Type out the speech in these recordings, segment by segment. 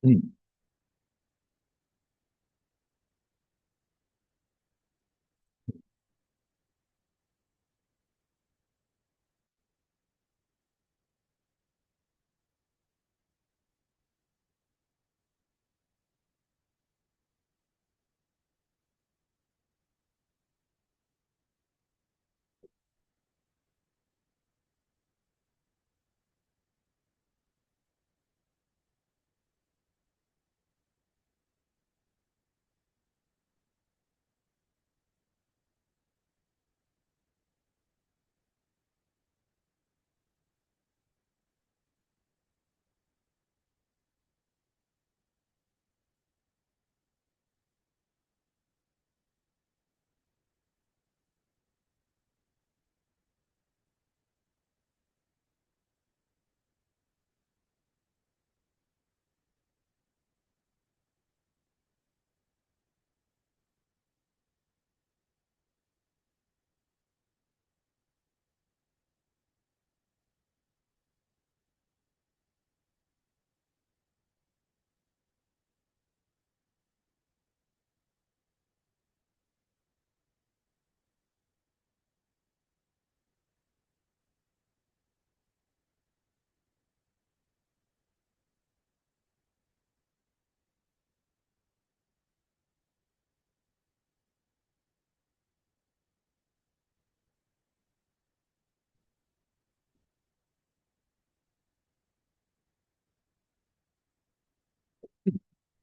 음,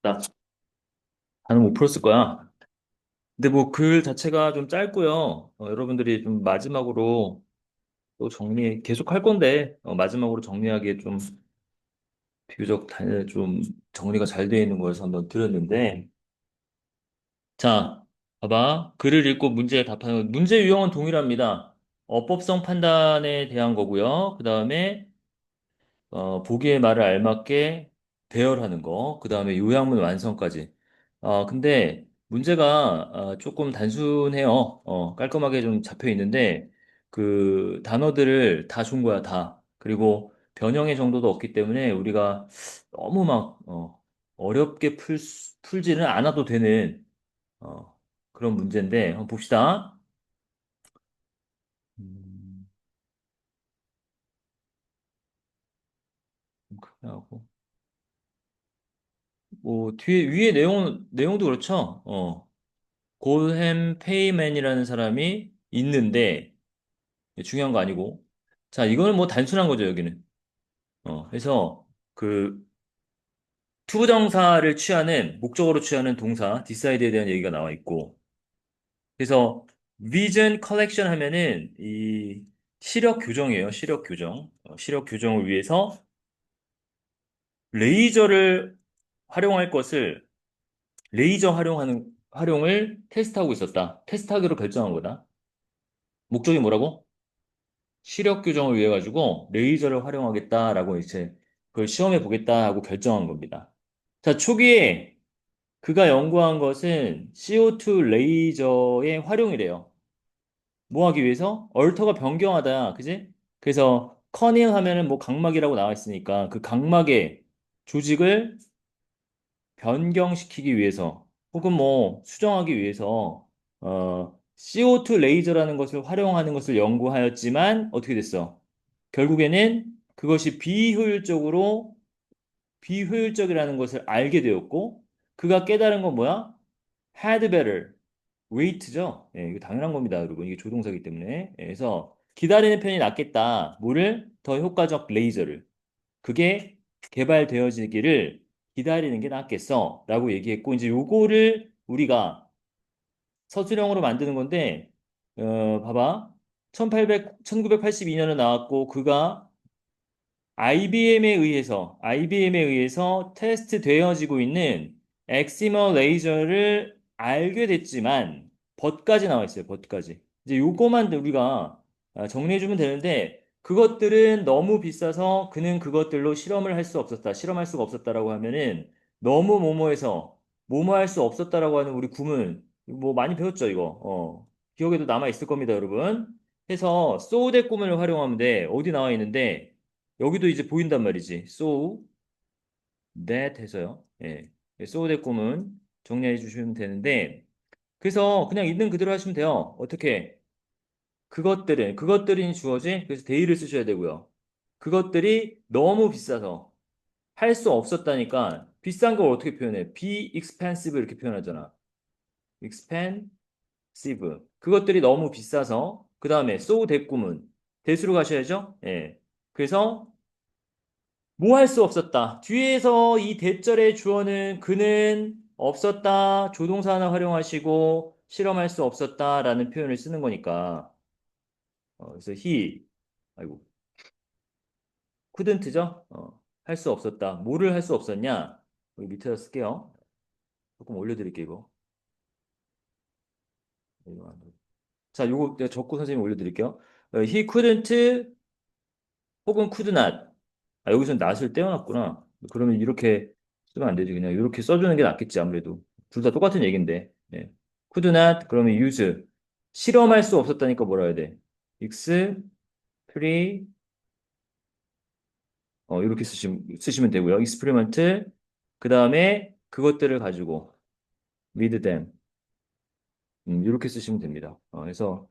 나 나는 못 풀었을 거야. 근데 뭐 글 자체가 좀 짧고요. 여러분들이 좀 마지막으로 또 정리 계속 할 건데 마지막으로 정리하기에 좀 비교적 좀 정리가 잘 되어 있는 거여서 한번 드렸는데, 자, 봐봐. 글을 읽고 문제에 답하는 문제 유형은 동일합니다. 어법성 판단에 대한 거고요. 그 다음에 보기의 말을 알맞게 배열하는 거, 그 다음에 요약문 완성까지. 근데 문제가 조금 단순해요. 깔끔하게 좀 잡혀 있는데, 그 단어들을 다 준 거야, 다. 그리고 변형의 정도도 없기 때문에 우리가 너무 막, 어렵게 풀지는 않아도 되는, 어, 그런 문제인데, 한번 봅시다. 음, 좀 크게 하고. 뭐, 위에 내용도 그렇죠? 고햄 페이맨이라는 사람이 있는데, 중요한 거 아니고. 자, 이거는 뭐 단순한 거죠, 여기는. 그래서 그 투부정사를 취하는, 목적어로 취하는 동사, 디사이드에 대한 얘기가 나와 있고. 그래서 vision collection 하면은 이 시력 교정이에요, 시력 교정. 시력 교정을 위해서 레이저를 활용할 것을 활용을 테스트하고 있었다. 테스트하기로 결정한 거다. 목적이 뭐라고? 시력 교정을 위해 가지고 레이저를 활용하겠다라고 이제 그걸 시험해 보겠다 하고 결정한 겁니다. 자, 초기에 그가 연구한 것은 CO2 레이저의 활용이래요. 뭐 하기 위해서? 얼터가 변경하다, 그지? 그래서 커닝 하면은 뭐 각막이라고 나와 있으니까 그 각막의 조직을 변경시키기 위해서 혹은 뭐 수정하기 위해서 CO2 레이저라는 것을 활용하는 것을 연구하였지만 어떻게 됐어? 결국에는 그것이 비효율적이라는 것을 알게 되었고 그가 깨달은 건 뭐야? had better wait죠. 예, 이거 당연한 겁니다, 여러분. 이게 조동사기 때문에. 예, 그래서 기다리는 편이 낫겠다. 뭐를? 더 효과적 레이저를. 그게 개발되어지기를 기다리는 게 낫겠어. 라고 얘기했고, 이제 요거를 우리가 서술형으로 만드는 건데, 봐봐. 1982년에 나왔고, 그가 IBM에 의해서 테스트 되어지고 있는 엑시머 레이저를 알게 됐지만, 벗까지 나와 있어요, 벗까지. 이제 요거만 우리가 정리해주면 되는데, 그것들은 너무 비싸서 그는 그것들로 실험을 할 수 없었다, 실험할 수가 없었다라고 하면은, 너무 뭐뭐해서 뭐뭐 할 수 없었다라고 하는 우리 구문, 뭐 많이 배웠죠, 이거. 기억에도 남아 있을 겁니다, 여러분. 해서, so 대 구문을 활용하면 돼. 어디 나와 있는데, 여기도 이제 보인단 말이지. So, that 해서요. 예. so that 구문 정리해 주시면 되는데, 그래서 그냥 있는 그대로 하시면 돼요. 어떻게? 그것들이 주어지? 그래서 they를 쓰셔야 되고요. 그것들이 너무 비싸서 할 수 없었다니까 비싼 걸 어떻게 표현해? be expensive 이렇게 표현하잖아. expensive. 그것들이 너무 비싸서 그 다음에 so 대꾸문 대수로 가셔야죠. 예. 그래서 뭐 할 수 없었다. 뒤에서 이 대절의 주어는 그는 없었다. 조동사 하나 활용하시고 실험할 수 없었다라는 표현을 쓰는 거니까. 그래서 he 아이고 couldn't죠. 할 수 없었다. 뭐를 할 수 없었냐? 여기 밑에다 쓸게요. 조금 올려드릴게요, 이거. 이거 안 돼. 자, 요거 내가 적고 선생님 올려드릴게요. he couldn't 혹은 could not. 아, 여기서 not을 떼어놨구나. 그러면 이렇게 쓰면 안 되지. 그냥 이렇게 써주는 게 낫겠지, 아무래도. 둘 다 똑같은 얘기인데. 예. could not, 그러면 use. 실험할 수 없었다니까 뭐라 해야 돼? experiment, 이렇게 쓰시면 되고요. experiment, 그 다음에 그것들을 가지고 with them. 이렇게 쓰시면 됩니다. 그래서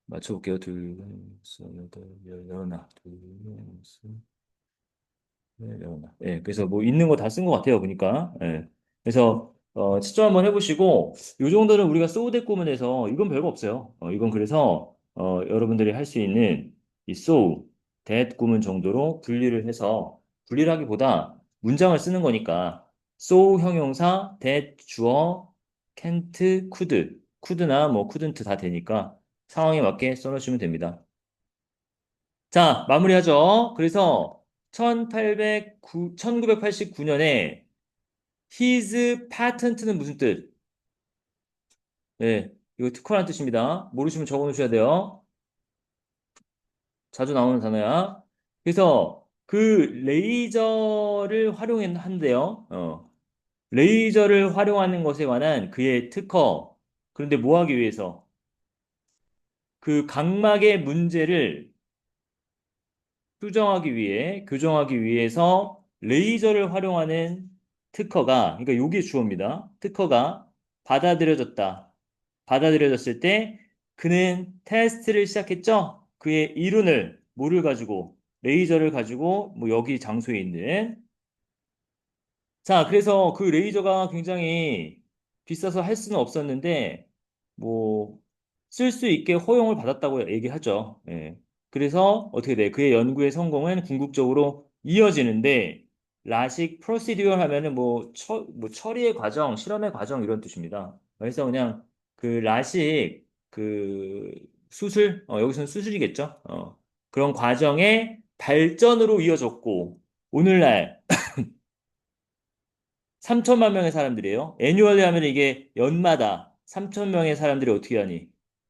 맞춰볼게요. 둘, 셋, 여덟, 열하나, 둘, 셋, 넷, 열하나. 예, 그래서 뭐 있는 거 다 쓴 것 같아요. 보니까. 예. 그래서 채점 한번 해보시고 요 정도는 우리가 소우대 구문에서 이건 별거 없어요. 이건 그래서 여러분들이 할 수 있는 이 소우, that 구문 정도로 분리를 해서 분리를 하기보다 문장을 쓰는 거니까 so 형용사, that 주어, can't, could나 뭐 couldn't 다 되니까 상황에 맞게 써놓으시면 됩니다. 자, 마무리하죠. 그래서 1989년에 his patent는 무슨 뜻? 네, 이거 특허란 뜻입니다. 모르시면 적어 놓으셔야 돼요. 자주 나오는 단어야. 그래서 그 레이저를 활용한대요. 레이저를 활용하는 것에 관한 그의 특허. 그런데 뭐 하기 위해서? 그 각막의 문제를 수정하기 위해, 교정하기 위해서 레이저를 활용하는 특허가, 그러니까 요게 주어입니다. 특허가 받아들여졌다. 받아들여졌을 때 그는 테스트를 시작했죠? 그의 이론을, 뭐를 가지고, 레이저를 가지고, 뭐 여기 장소에 있는 자, 그래서 그 레이저가 굉장히 비싸서 할 수는 없었는데, 뭐, 쓸 수 있게 허용을 받았다고 얘기하죠. 예. 그래서 어떻게 돼? 그의 연구의 성공은 궁극적으로 이어지는데, 라식 프로시듀얼 하면은 뭐 처리의 과정, 실험의 과정 이런 뜻입니다. 그래서 그냥 그 라식 그 수술, 여기서는 수술이겠죠. 그런 과정의 발전으로 이어졌고, 오늘날 3천만 명의 사람들이에요. 애뉴얼리 하면 이게 연마다 3천 명의 사람들이 어떻게 하니?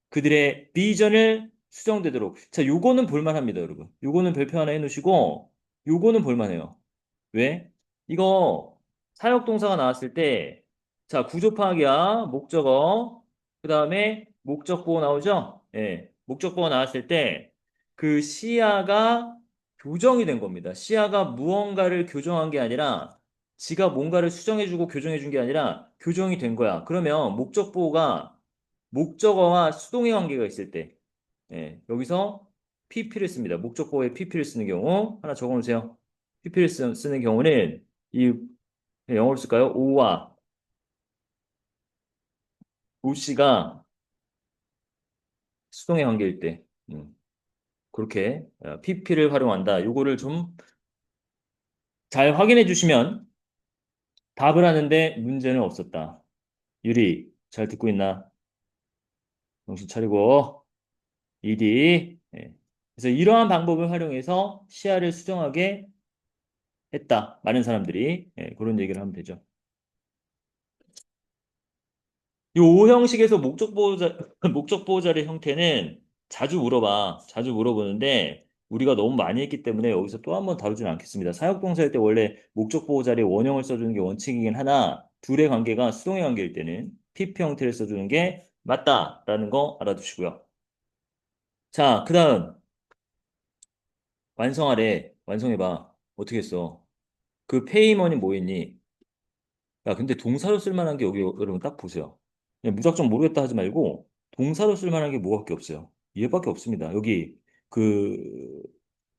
그들의 비전을 수정되도록. 자, 요거는 볼만합니다, 여러분. 요거는 별표 하나 해놓으시고, 요거는 볼만해요. 왜? 이거 사역동사가 나왔을 때, 자, 구조 파악이야. 목적어. 그 다음에 목적보호 나오죠? 예. 목적보호 나왔을 때, 그 시야가 교정이 된 겁니다. 시야가 무언가를 교정한 게 아니라, 지가 뭔가를 수정해주고 교정해준 게 아니라, 교정이 된 거야. 그러면 목적보호가 목적어와 수동의 관계가 있을 때, 예. 여기서 PP를 씁니다. 목적보호에 PP를 쓰는 경우, 하나 적어놓으세요. PP를 쓰는 경우는 이 영어로 쓸까요? 오와 오씨가 수동의 관계일 때 그렇게 PP를 활용한다. 요거를 좀 잘 확인해 주시면 답을 하는데 문제는 없었다. 유리 잘 듣고 있나? 정신 차리고 이디. 예. 그래서 이러한 방법을 활용해서 시야를 수정하게 했다. 많은 사람들이 그런 얘기를 하면 되죠. 이 O 형식에서 목적 보호자, 목적 보호자의 형태는 자주 물어봐. 자주 물어보는데 우리가 너무 많이 했기 때문에 여기서 또 한 번 다루지는 않겠습니다. 사역동사일 때 원래 목적 보호자의 원형을 써주는 게 원칙이긴 하나 둘의 관계가 수동의 관계일 때는 PP 형태를 써주는 게 맞다라는 거 알아두시고요. 자, 그 다음 완성하래. 완성해봐. 어떻게 했어? 그 페이머니 뭐였니? 야, 근데 동사로 쓸 만한 게 여기 여러분 딱 보세요. 그냥 무작정 모르겠다 하지 말고 동사로 쓸 만한 게 뭐밖에 없어요. 얘밖에 없습니다. 여기 그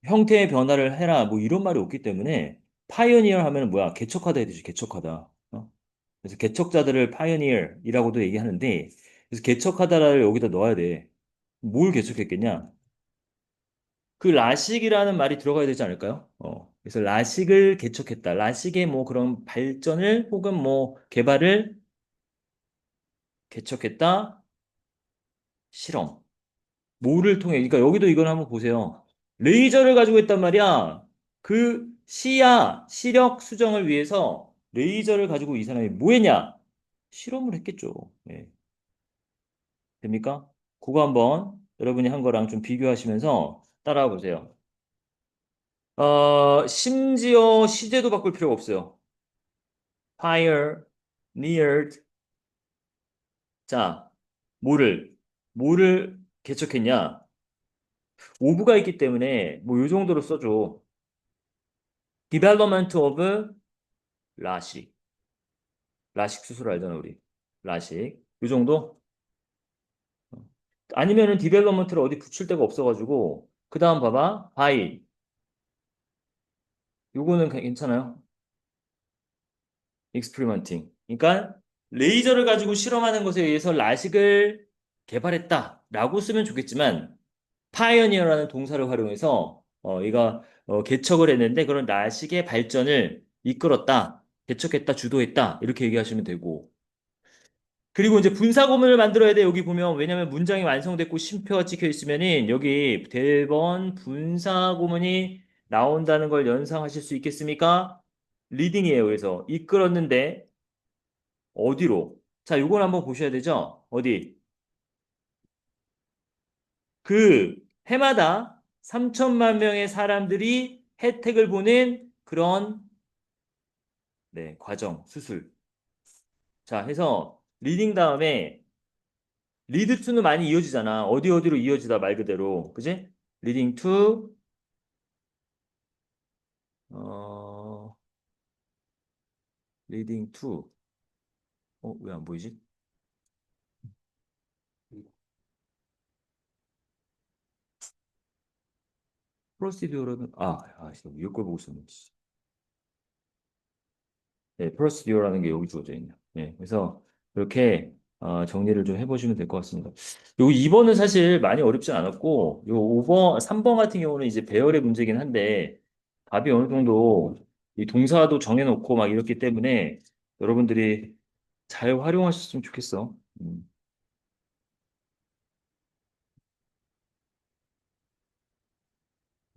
형태의 변화를 해라 뭐 이런 말이 없기 때문에 파이오니어 하면 뭐야? 개척하다 해야지 개척하다. 어? 그래서 개척자들을 파이오니어이라고도 얘기하는데 그래서 개척하다를 여기다 넣어야 돼. 뭘 개척했겠냐? 그 라식이라는 말이 들어가야 되지 않을까요? 그래서 라식을 개척했다. 라식의 뭐 그런 발전을 혹은 뭐 개발을 개척했다. 실험. 뭐를 통해? 그러니까 여기도 이걸 한번 보세요. 레이저를 가지고 있단 말이야. 그 시력 수정을 위해서 레이저를 가지고 이 사람이 뭐 했냐? 실험을 했겠죠. 네. 됩니까? 그거 한번 여러분이 한 거랑 좀 비교하시면서 따라와 보세요. 심지어 시제도 바꿀 필요가 없어요. pioneered. 자, 뭐를, 뭐를 개척했냐? 오브가 있기 때문에 뭐 요 정도로 써줘. development of 라식. 라식 수술 알잖아, 우리. 라식. 요 정도? 아니면은 development를 어디 붙일 데가 없어가지고, 그 다음 봐봐. by. 요거는 괜찮아요. experimenting. 그러니까 레이저를 가지고 실험하는 것에 의해서 라식을 개발했다라고 쓰면 좋겠지만, 파이어니어라는 동사를 활용해서 얘가 개척을 했는데 그런 라식의 발전을 이끌었다, 개척했다, 주도했다 이렇게 얘기하시면 되고 그리고 이제 분사구문을 만들어야 돼 여기 보면 왜냐면 문장이 완성됐고 쉼표가 찍혀 있으면은 여기 대번 분사구문이 나온다는 걸 연상하실 수 있겠습니까? 리딩이에요. 그래서 이끌었는데 어디로? 자, 요걸 한번 보셔야 되죠? 어디? 그 해마다 3천만 명의 사람들이 혜택을 보는 그런 네, 과정, 수술. 자, 해서 리딩 다음에 리드 투는 많이 이어지잖아. 어디 어디로 이어지다 말 그대로. 그지? 리딩 투 어, 리딩 투 왜 안 보이지? 프로시디오라는 이걸 보고 있었네. 네, 프로시디오라는 게 여기 주어져 있네요. 네, 그래서 이렇게 정리를 좀 해보시면 될 것 같습니다. 요 2번은 사실 많이 어렵진 않았고, 요 5번, 3번 같은 경우는 이제 배열의 문제긴 한데, 답이 어느 정도 이 동사도 정해놓고 막 이렇기 때문에 여러분들이 잘 활용하셨으면 좋겠어.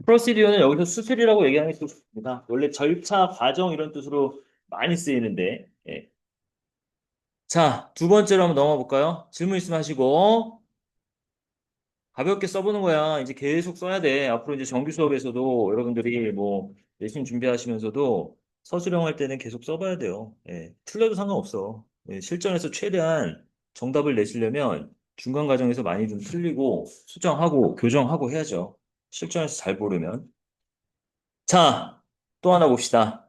프로시디오는 여기서 수술이라고 얘기하는 게 좋습니다. 원래 절차, 과정 이런 뜻으로 많이 쓰이는데, 예. 자, 두 번째로 한번 넘어가 볼까요? 질문 있으면 하시고. 가볍게 써보는 거야. 이제 계속 써야 돼. 앞으로 이제 정규 수업에서도 여러분들이 뭐 내신 준비하시면서도 서술형 할 때는 계속 써봐야 돼요. 예, 틀려도 상관없어. 예, 실전에서 최대한 정답을 내시려면 중간 과정에서 많이 좀 틀리고 수정하고 교정하고 해야죠. 실전에서 잘 모르면. 자, 또 하나 봅시다.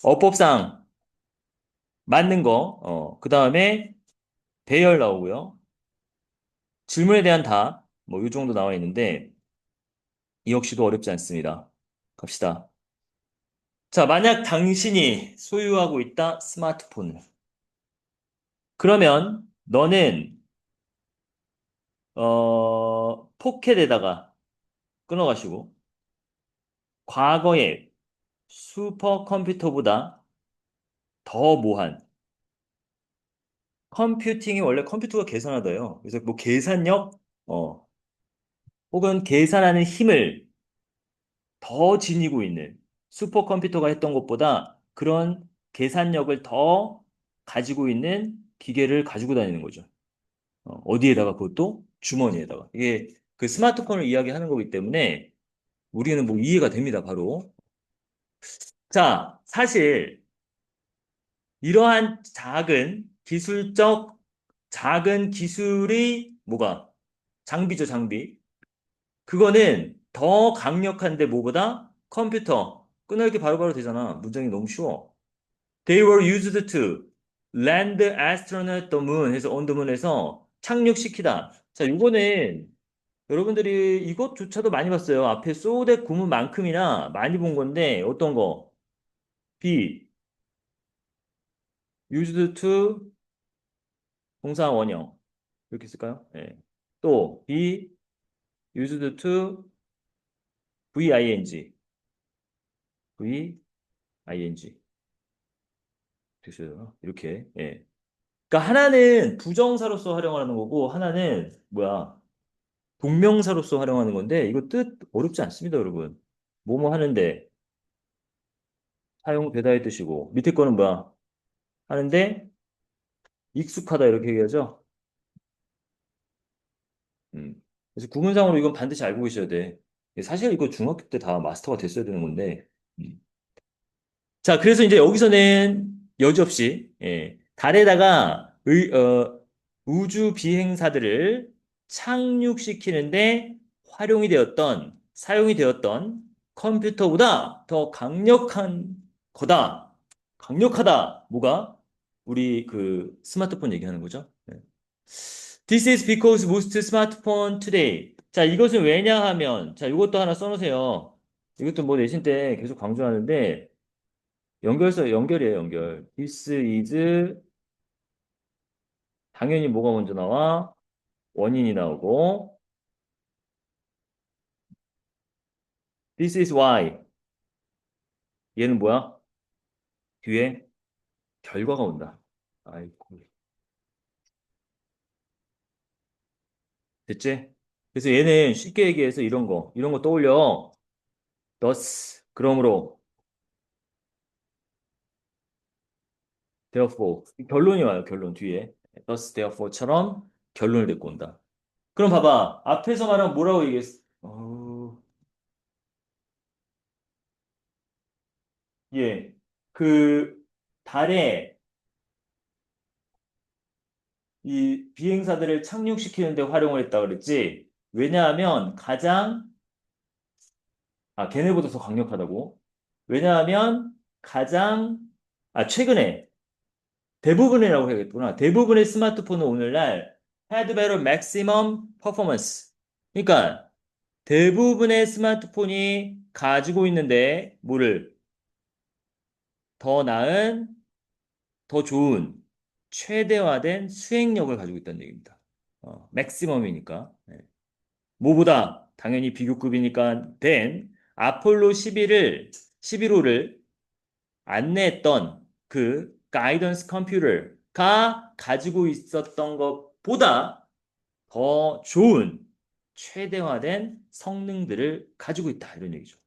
어법상 맞는 거. 그 다음에 배열 나오고요. 질문에 대한 답. 뭐 이 정도 나와 있는데 이 역시도 어렵지 않습니다. 갑시다. 자, 만약 당신이 소유하고 있다 스마트폰을. 그러면 너는 포켓에다가 끊어가시고 과거의 슈퍼컴퓨터보다 더 모한 컴퓨팅이 원래 컴퓨터가 계산하다요. 그래서 뭐 계산력 혹은 계산하는 힘을 더 지니고 있는 슈퍼컴퓨터가 했던 것보다 그런 계산력을 더 가지고 있는 기계를 가지고 다니는 거죠. 어디에다가 그것도 주머니에다가. 이게 그 스마트폰을 이야기하는 거기 때문에 우리는 뭐 이해가 됩니다, 바로. 자, 사실 이러한 작은 기술의 뭐가? 장비죠, 장비. 그거는 더 강력한데 뭐보다? 컴퓨터. 끝날게 바로바로 되잖아. 문장이 너무 쉬워. They were used to land astronaut the moon 해서 on the moon에서 착륙시키다. 자, 이거는 여러분들이 이것조차도 많이 봤어요. 앞에 so that 구문만큼이나 많이 본 건데 어떤 거? be used to 동사 원형 이렇게 쓸까요? 예. 또 be used to VING VING 됐어요. 이렇게 예. 그러니까 하나는 부정사로서 활용하는 거고 하나는 뭐야? 동명사로서 활용하는 건데 이거 뜻 어렵지 않습니다, 여러분. 뭐뭐 하는데 사용 대다의 뜻이고 밑에 거는 뭐야? 하는데 익숙하다 이렇게 얘기하죠. 음. 그래서 구문상으로 이건 반드시 알고 계셔야 돼. 사실 이거 중학교 때 다 마스터가 됐어야 되는 건데. 자, 그래서 이제 여기서는 여지없이 달에다가 우주 비행사들을 착륙시키는데 활용이 되었던 사용이 되었던 컴퓨터보다 더 강력한 거다. 강력하다. 뭐가? 우리 그 스마트폰 얘기하는 거죠. 네. This is because most smartphone today. 자, 이것은 왜냐하면 자, 이것도 하나 써놓으세요. 이것도 뭐 내신 때 계속 강조하는데 연결서 연결이에요, 연결. This is 당연히 뭐가 먼저 나와? 원인이 나오고 This is why 얘는 뭐야? 뒤에 결과가 온다. 아이고 됐지? 그래서 얘는 쉽게 얘기해서 이런 거 떠올려. Thus 그러므로 therefore 결론이 와요, 결론 뒤에. Thus therefore처럼 결론을 내고 온다. 그럼 봐봐. 앞에서 말한 뭐라고 얘기했어? 예. 그 달에 이 비행사들을 착륙시키는데 활용을 했다 그랬지. 왜냐하면 걔네보다 더 강력하다고. 왜냐하면 가장, 최근에 대부분이라고 해야겠구나. 대부분의 스마트폰은 오늘날 had better maximum performance. 그러니까 대부분의 스마트폰이 가지고 있는데 뭐를 더 나은, 더 좋은, 최대화된 수행력을 가지고 있다는 얘기입니다. 맥시멈이니까. 뭐보다 당연히 비교급이니까 된 아폴로 11호를 안내했던 그 가이던스 컴퓨터가 가지고 있었던 것보다 더 좋은 최대화된 성능들을 가지고 있다 이런 얘기죠.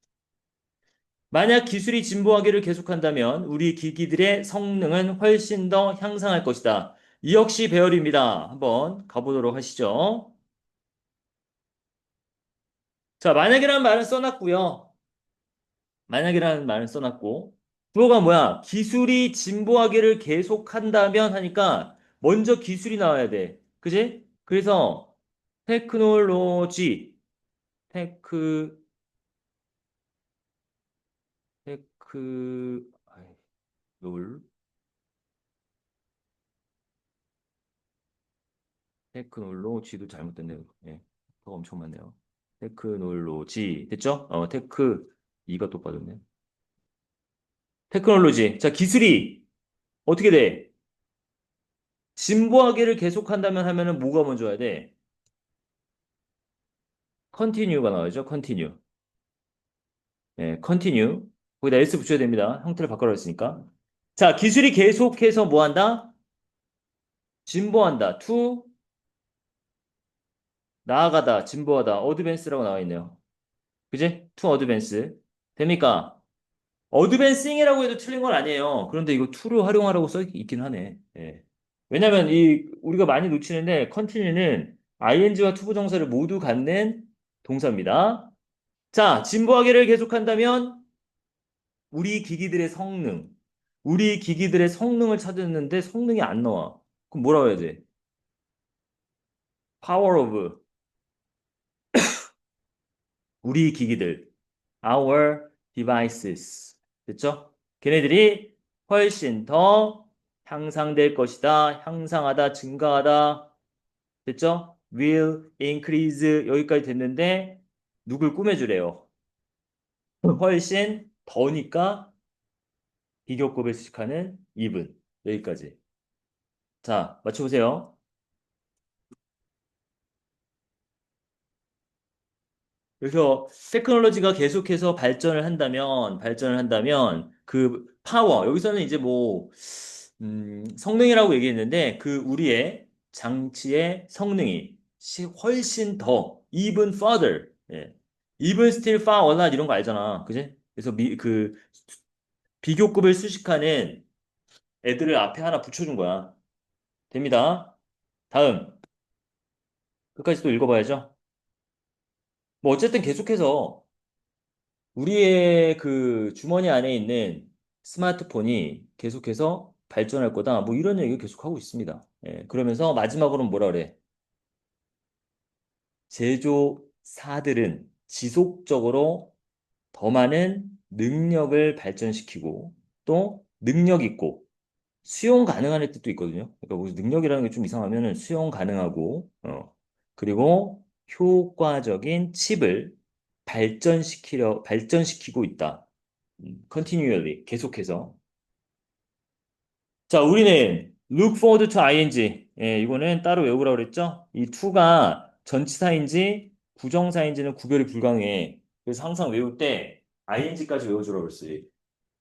만약 기술이 진보하기를 계속한다면 우리 기기들의 성능은 훨씬 더 향상할 것이다. 이 역시 배열입니다. 한번 가보도록 하시죠. 자, 만약이라는 말은 써놨고요. 만약이라는 말은 써놨고 주어가 뭐야? 기술이 진보하기를 계속한다면 하니까 먼저 기술이 나와야 돼. 그지? 그래서 테크놀로지, 테크, 테크, 놀, 테크놀로지도 잘못됐네요. 예, 더 엄청 많네요. 테크놀로지 됐죠? 테크 이가 또 빠졌네. 테크놀로지. 자, 기술이 어떻게 돼? 진보하기를 계속한다면 하면은 뭐가 먼저 와야 돼? 컨티뉴가 나와야죠. 컨티뉴. 예, 컨티뉴. 거기다 s 붙여야 됩니다. 형태를 바꿔라 했으니까. 자, 기술이 계속해서 뭐 한다? 진보한다. to 나아가다, 진보하다, 어드밴스라고 나와 있네요. 그지? to advance. 됩니까? 어드밴싱이라고 해도 틀린 건 아니에요. 그런데 이거 to를 활용하라고 써 있긴 하네. 예. 왜냐면 이 우리가 많이 놓치는데 continue는 ing와 to 부정사를 모두 갖는 동사입니다. 자, 진보하기를 계속한다면 우리 기기들의 성능을 찾았는데 성능이 안 나와. 그럼 뭐라고 해야 돼? power of 우리 기기들. our devices. 됐죠? 걔네들이 훨씬 더 향상될 것이다. 향상하다, 증가하다. 됐죠? will increase 여기까지 됐는데 누굴 꾸며주래요? 훨씬 더니까 비교급을 수식하는 even 여기까지. 자, 맞춰보세요. 그래서 테크놀로지가 계속해서 발전을 한다면 그 파워 여기서는 이제 뭐 성능이라고 얘기했는데 그 우리의 장치의 성능이 훨씬 더 even further, 예. even still far or not 이런 거 알잖아, 그지? 그래서 그 비교급을 수식하는 애들을 앞에 하나 붙여준 거야. 됩니다. 다음 끝까지 또 읽어봐야죠. 뭐 어쨌든 계속해서 우리의 그 주머니 안에 있는 스마트폰이 계속해서 발전할 거다. 뭐 이런 얘기를 계속하고 있습니다. 예, 그러면서 마지막으로는 뭐라 그래? 제조사들은 지속적으로 더 많은 능력을 발전시키고 또 능력 있고 수용 가능한 뜻도 있거든요. 그러니까 무슨 능력이라는 게 좀 이상하면은 수용 가능하고 그리고 효과적인 칩을 발전시키고 있다. continually 계속해서. 자, 우리는 look forward to ing. 예, 이거는 따로 외우라고 그랬죠? 이 to가 전치사인지 부정사인지는 구별이 불가능해. 그래서 항상 외울 때 ing까지 외워주라고 그랬어요.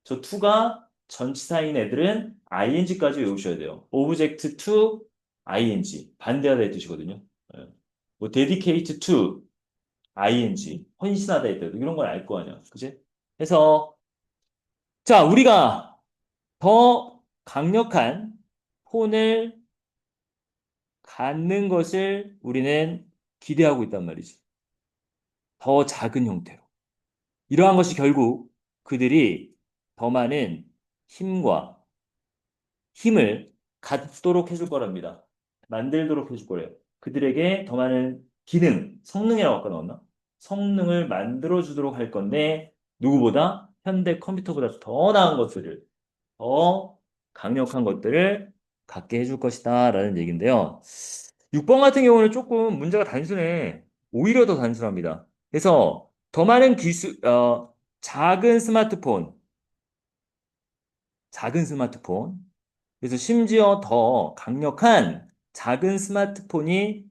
저 to가 전치사인 애들은 ing까지 외우셔야 돼요. object to ing 반대하다의 뜻이거든요. 예. 뭐 dedicate to ing 헌신하다 했다 이런 걸 알 거 아니야, 그지? 그래서 자 우리가 더 강력한 폰을 갖는 것을 우리는 기대하고 있단 말이지. 더 작은 형태로. 이러한 것이 결국 그들이 더 많은 힘과 힘을 갖도록 해줄 거랍니다. 만들도록 해줄 거래요. 그들에게 더 많은 기능, 성능이라고 아까 나왔나? 성능을 만들어주도록 할 건데, 누구보다 현대 컴퓨터보다 더 나은 것들을, 더 강력한 것들을 갖게 해줄 것이다. 라는 얘기인데요. 6번 같은 경우는 조금 문제가 단순해. 오히려 더 단순합니다. 그래서 더 많은 작은 스마트폰, 작은 스마트폰, 그래서 심지어 더 강력한 작은 스마트폰이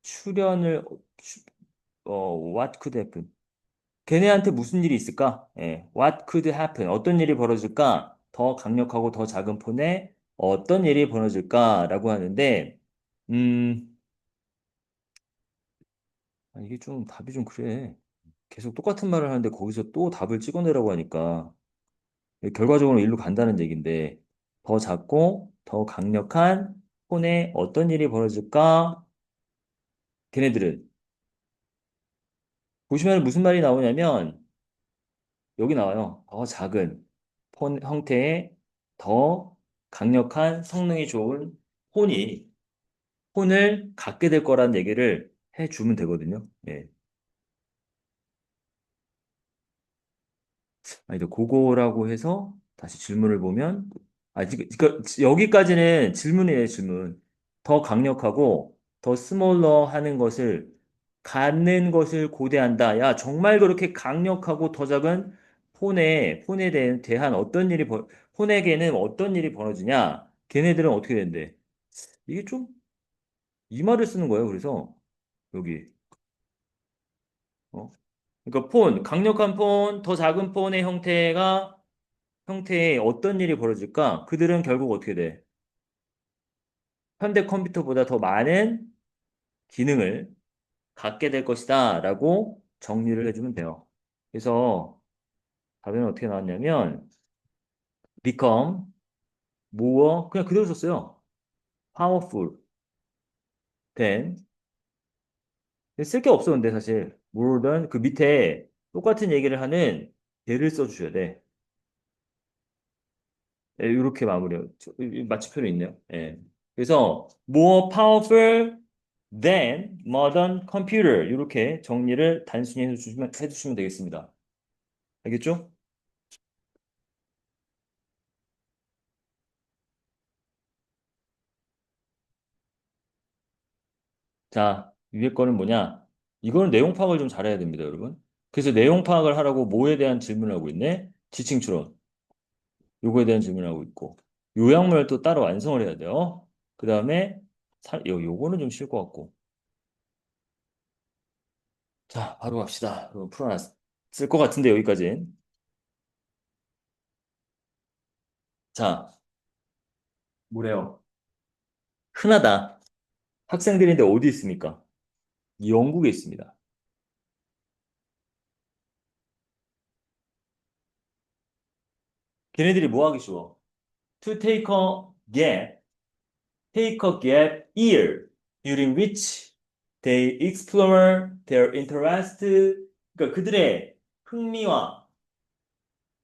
출현을 what could happen? 걔네한테 무슨 일이 있을까? 예, what could happen? 어떤 일이 벌어질까? 더 강력하고 더 작은 폰에 어떤 일이 벌어질까라고 하는데 음, 이게 좀 답이 좀 그래. 계속 똑같은 말을 하는데 거기서 또 답을 찍어내라고 하니까 결과적으로 일로 간다는 얘기인데 더 작고 더 강력한 폰에 어떤 일이 벌어질까? 걔네들은 보시면 무슨 말이 나오냐면 여기 나와요. 더 작은 폰 형태의 더 강력한 성능이 좋은 폰이 폰을 갖게 될 거란 얘기를 해주면 되거든요. 예. 아니, 그거라고 해서 다시 질문을 보면 그러니까 여기까지는 질문이에요, 질문. 더 강력하고 더 스몰러 하는 것을 갖는 것을 고대한다. 야, 정말 그렇게 강력하고 더 작은 폰에 대한 어떤 폰에게는 어떤 일이 벌어지냐? 걔네들은 어떻게 된대? 이게 좀 이 말을 쓰는 거예요. 그래서 여기 어? 그러니까 강력한 폰, 더 작은 폰의 형태에 어떤 일이 벌어질까? 그들은 결국 어떻게 돼? 현대 컴퓨터보다 더 많은 기능을 갖게 될 것이다. 라고 정리를 해주면 돼요. 그래서 답변은 어떻게 나왔냐면, become more, 그냥 그대로 썼어요. powerful than, 쓸 게 없어, 근데 사실. more than, 그 밑에 똑같은 얘기를 하는 예를 써주셔야 돼. 예, 이렇게 마무리해요. 마침표로 있네요. 예. 그래서 more powerful than modern computer 이렇게 정리를 단순히 해주시면 되겠습니다. 알겠죠? 자, 위에 거는 뭐냐? 이거는 내용 파악을 좀 잘해야 됩니다, 여러분. 그래서 내용 파악을 하라고 뭐에 대한 질문을 하고 있네? 지칭 추론. 요거에 대한 질문을 하고 있고. 요약문을 또 따로 완성을 해야 돼요. 그 다음에, 요거는 좀 쉬울 것 같고. 자, 바로 갑시다. 풀어놨을 것 같은데, 여기까지. 자, 뭐래요? 흔하다. 학생들인데 어디 있습니까? 영국에 있습니다. 걔네들이 뭐 하기 쉬워? To take a gap year, during which they explore their interest. 그러니까 그들의 흥미와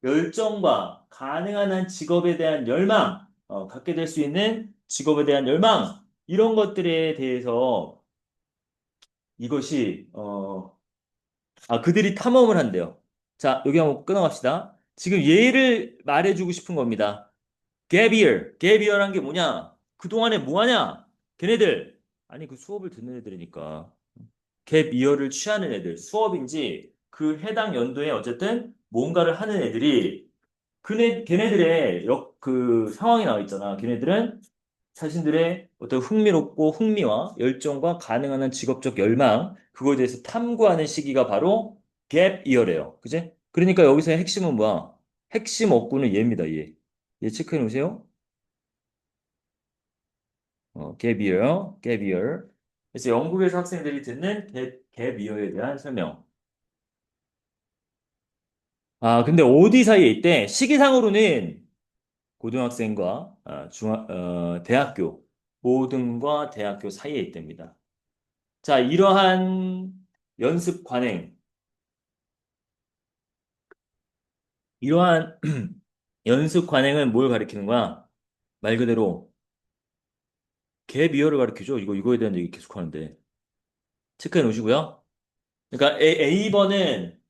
열정과 가능한 한 직업에 대한 열망, 갖게 될 수 있는 직업에 대한 열망, 이런 것들에 대해서 이것이, 그들이 탐험을 한대요. 자, 여기 한번 끊어갑시다. 지금 예를 말해주고 싶은 겁니다. gap year란 게 뭐냐? 그동안에 뭐 하냐? 걔네들. 아니, 그 수업을 듣는 애들이니까. 갭 이어를 취하는 애들, 수업인지 그 해당 연도에 어쨌든 뭔가를 하는 애들이 걔네들의 그 상황이 나와 있잖아. 걔네들은 자신들의 어떤 흥미롭고 흥미와 열정과 가능한 한 직업적 열망, 그거에 대해서 탐구하는 시기가 바로 갭 이어래요. 그지? 그러니까 여기서의 핵심은 뭐야? 핵심 어구는 얘입니다, 얘. 얘 체크해 놓으세요. 갭 이어, 갭 이어. 그래서 영국에서 학생들이 듣는 갭 이어에 대한 설명. 근데 어디 사이에 있대? 시기상으로는 고등학생과 대학교, 고등과 대학교 사이에 있답니다. 자, 이러한 연습 관행, 이러한 연습 관행은 뭘 가리키는 거야? 말 그대로 갭이어를 가리키죠. 이거에 대한 얘기 계속 하는데. 체크해 놓으시고요. 그러니까 A번은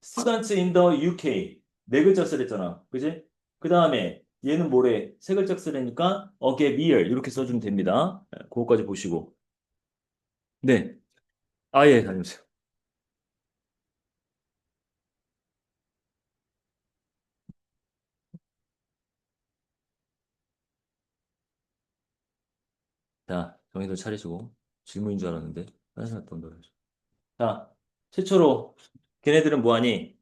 students in the UK. 네 글자 쓰랬잖아. 그지? 그 다음에 얘는 뭐래? 세 글자 쓰래니까 갭 이어 이렇게 써주면 됩니다. 그거까지 보시고. 네. 예, 다녀오세요. 자, 정의도 차리시고. 질문인 줄 알았는데. 다른 사람 또 넣어야죠. 자, 최초로, 걔네들은 뭐하니?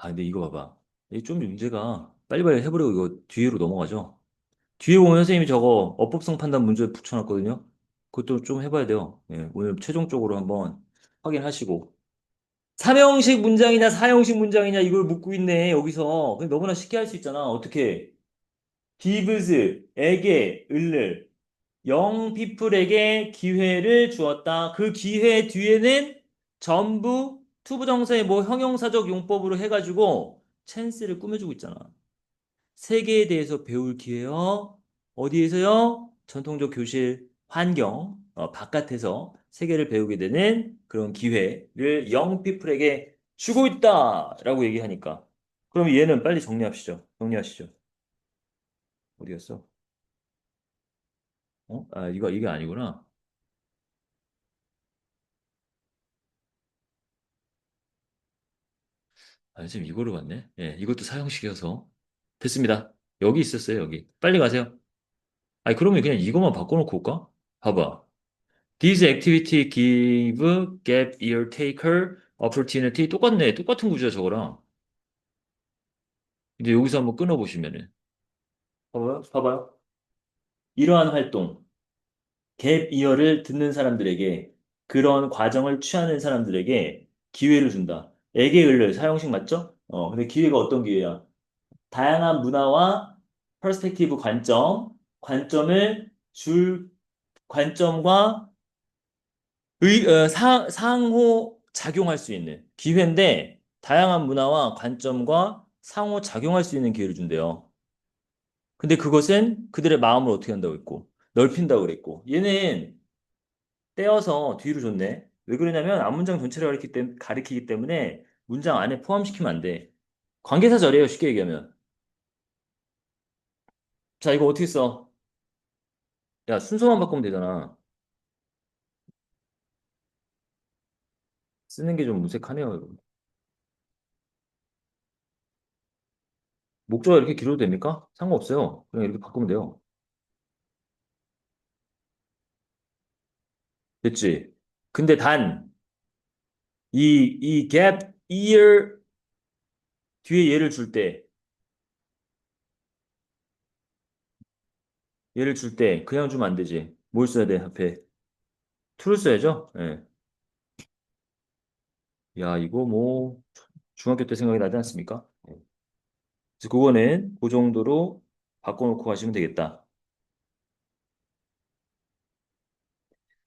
근데 이거 봐봐. 이게 좀 문제가 빨리빨리 해보려고 이거 뒤로 넘어가죠. 뒤에 보면 선생님이 저거 어법성 판단 문제 붙여놨거든요. 그것도 좀 해봐야 돼요. 예, 오늘 최종적으로 한번 확인하시고. 삼형식 문장이냐 사형식 문장이냐 이걸 묻고 있네, 여기서. 근데 너무나 쉽게 할 수 있잖아. 어떻게? gives, 에게, 을를. 영 피플에게 기회를 주었다. 그 기회 뒤에는 전부 투부정사의 뭐 형용사적 용법으로 해가지고 찬스를 꾸며주고 있잖아. 세계에 대해서 배울 기회요. 어디에서요? 전통적 교실 환경, 바깥에서 세계를 배우게 되는 그런 기회를 영 피플에게 주고 있다라고 얘기하니까. 그럼 얘는 빨리 정리합시죠. 정리하시죠. 어디 갔어? 이게 아니구나. 지금 이거로 갔네. 예, 이것도 사형식이어서. 됐습니다. 여기 있었어요, 여기. 빨리 가세요. 그러면 그냥 이것만 바꿔놓고 올까? 봐봐. This activity give gap year taker opportunity. 똑같네. 똑같은 구조야, 저거랑. 이제 여기서 한번 끊어보시면은. 봐봐요. 봐봐요. 이러한 활동, 갭 이어를 듣는 사람들에게, 그런 과정을 취하는 사람들에게 기회를 준다. 에게 을를 사형식 맞죠? 근데 기회가 어떤 기회야? 다양한 문화와 퍼스펙티브 관점을 줄 관점과 상호 작용할 수 있는 기회인데 다양한 문화와 관점과 상호 작용할 수 있는 기회를 준대요. 근데 그것은 그들의 마음을 어떻게 한다고 했고 넓힌다고 그랬고 얘는 떼어서 뒤로 줬네. 왜 그러냐면 앞문장 전체를 가리키기 때문에 문장 안에 포함시키면 안 돼. 관계사절이에요, 쉽게 얘기하면. 자, 이거 어떻게 써? 야, 순서만 바꾸면 되잖아. 쓰는 게 좀 무색하네요, 여러분. 목조가 이렇게 길어도 됩니까? 상관없어요. 그냥 이렇게 바꾸면 돼요. 됐지? 근데 이 gap year 뒤에 얘를 줄 때, 그냥 주면 안 되지. 뭘 써야 돼, 앞에? to를 써야죠? 예. 야, 이거 뭐, 중학교 때 생각이 나지 않습니까? 예. 그래서 그거는 그 정도로 바꿔놓고 가시면 되겠다.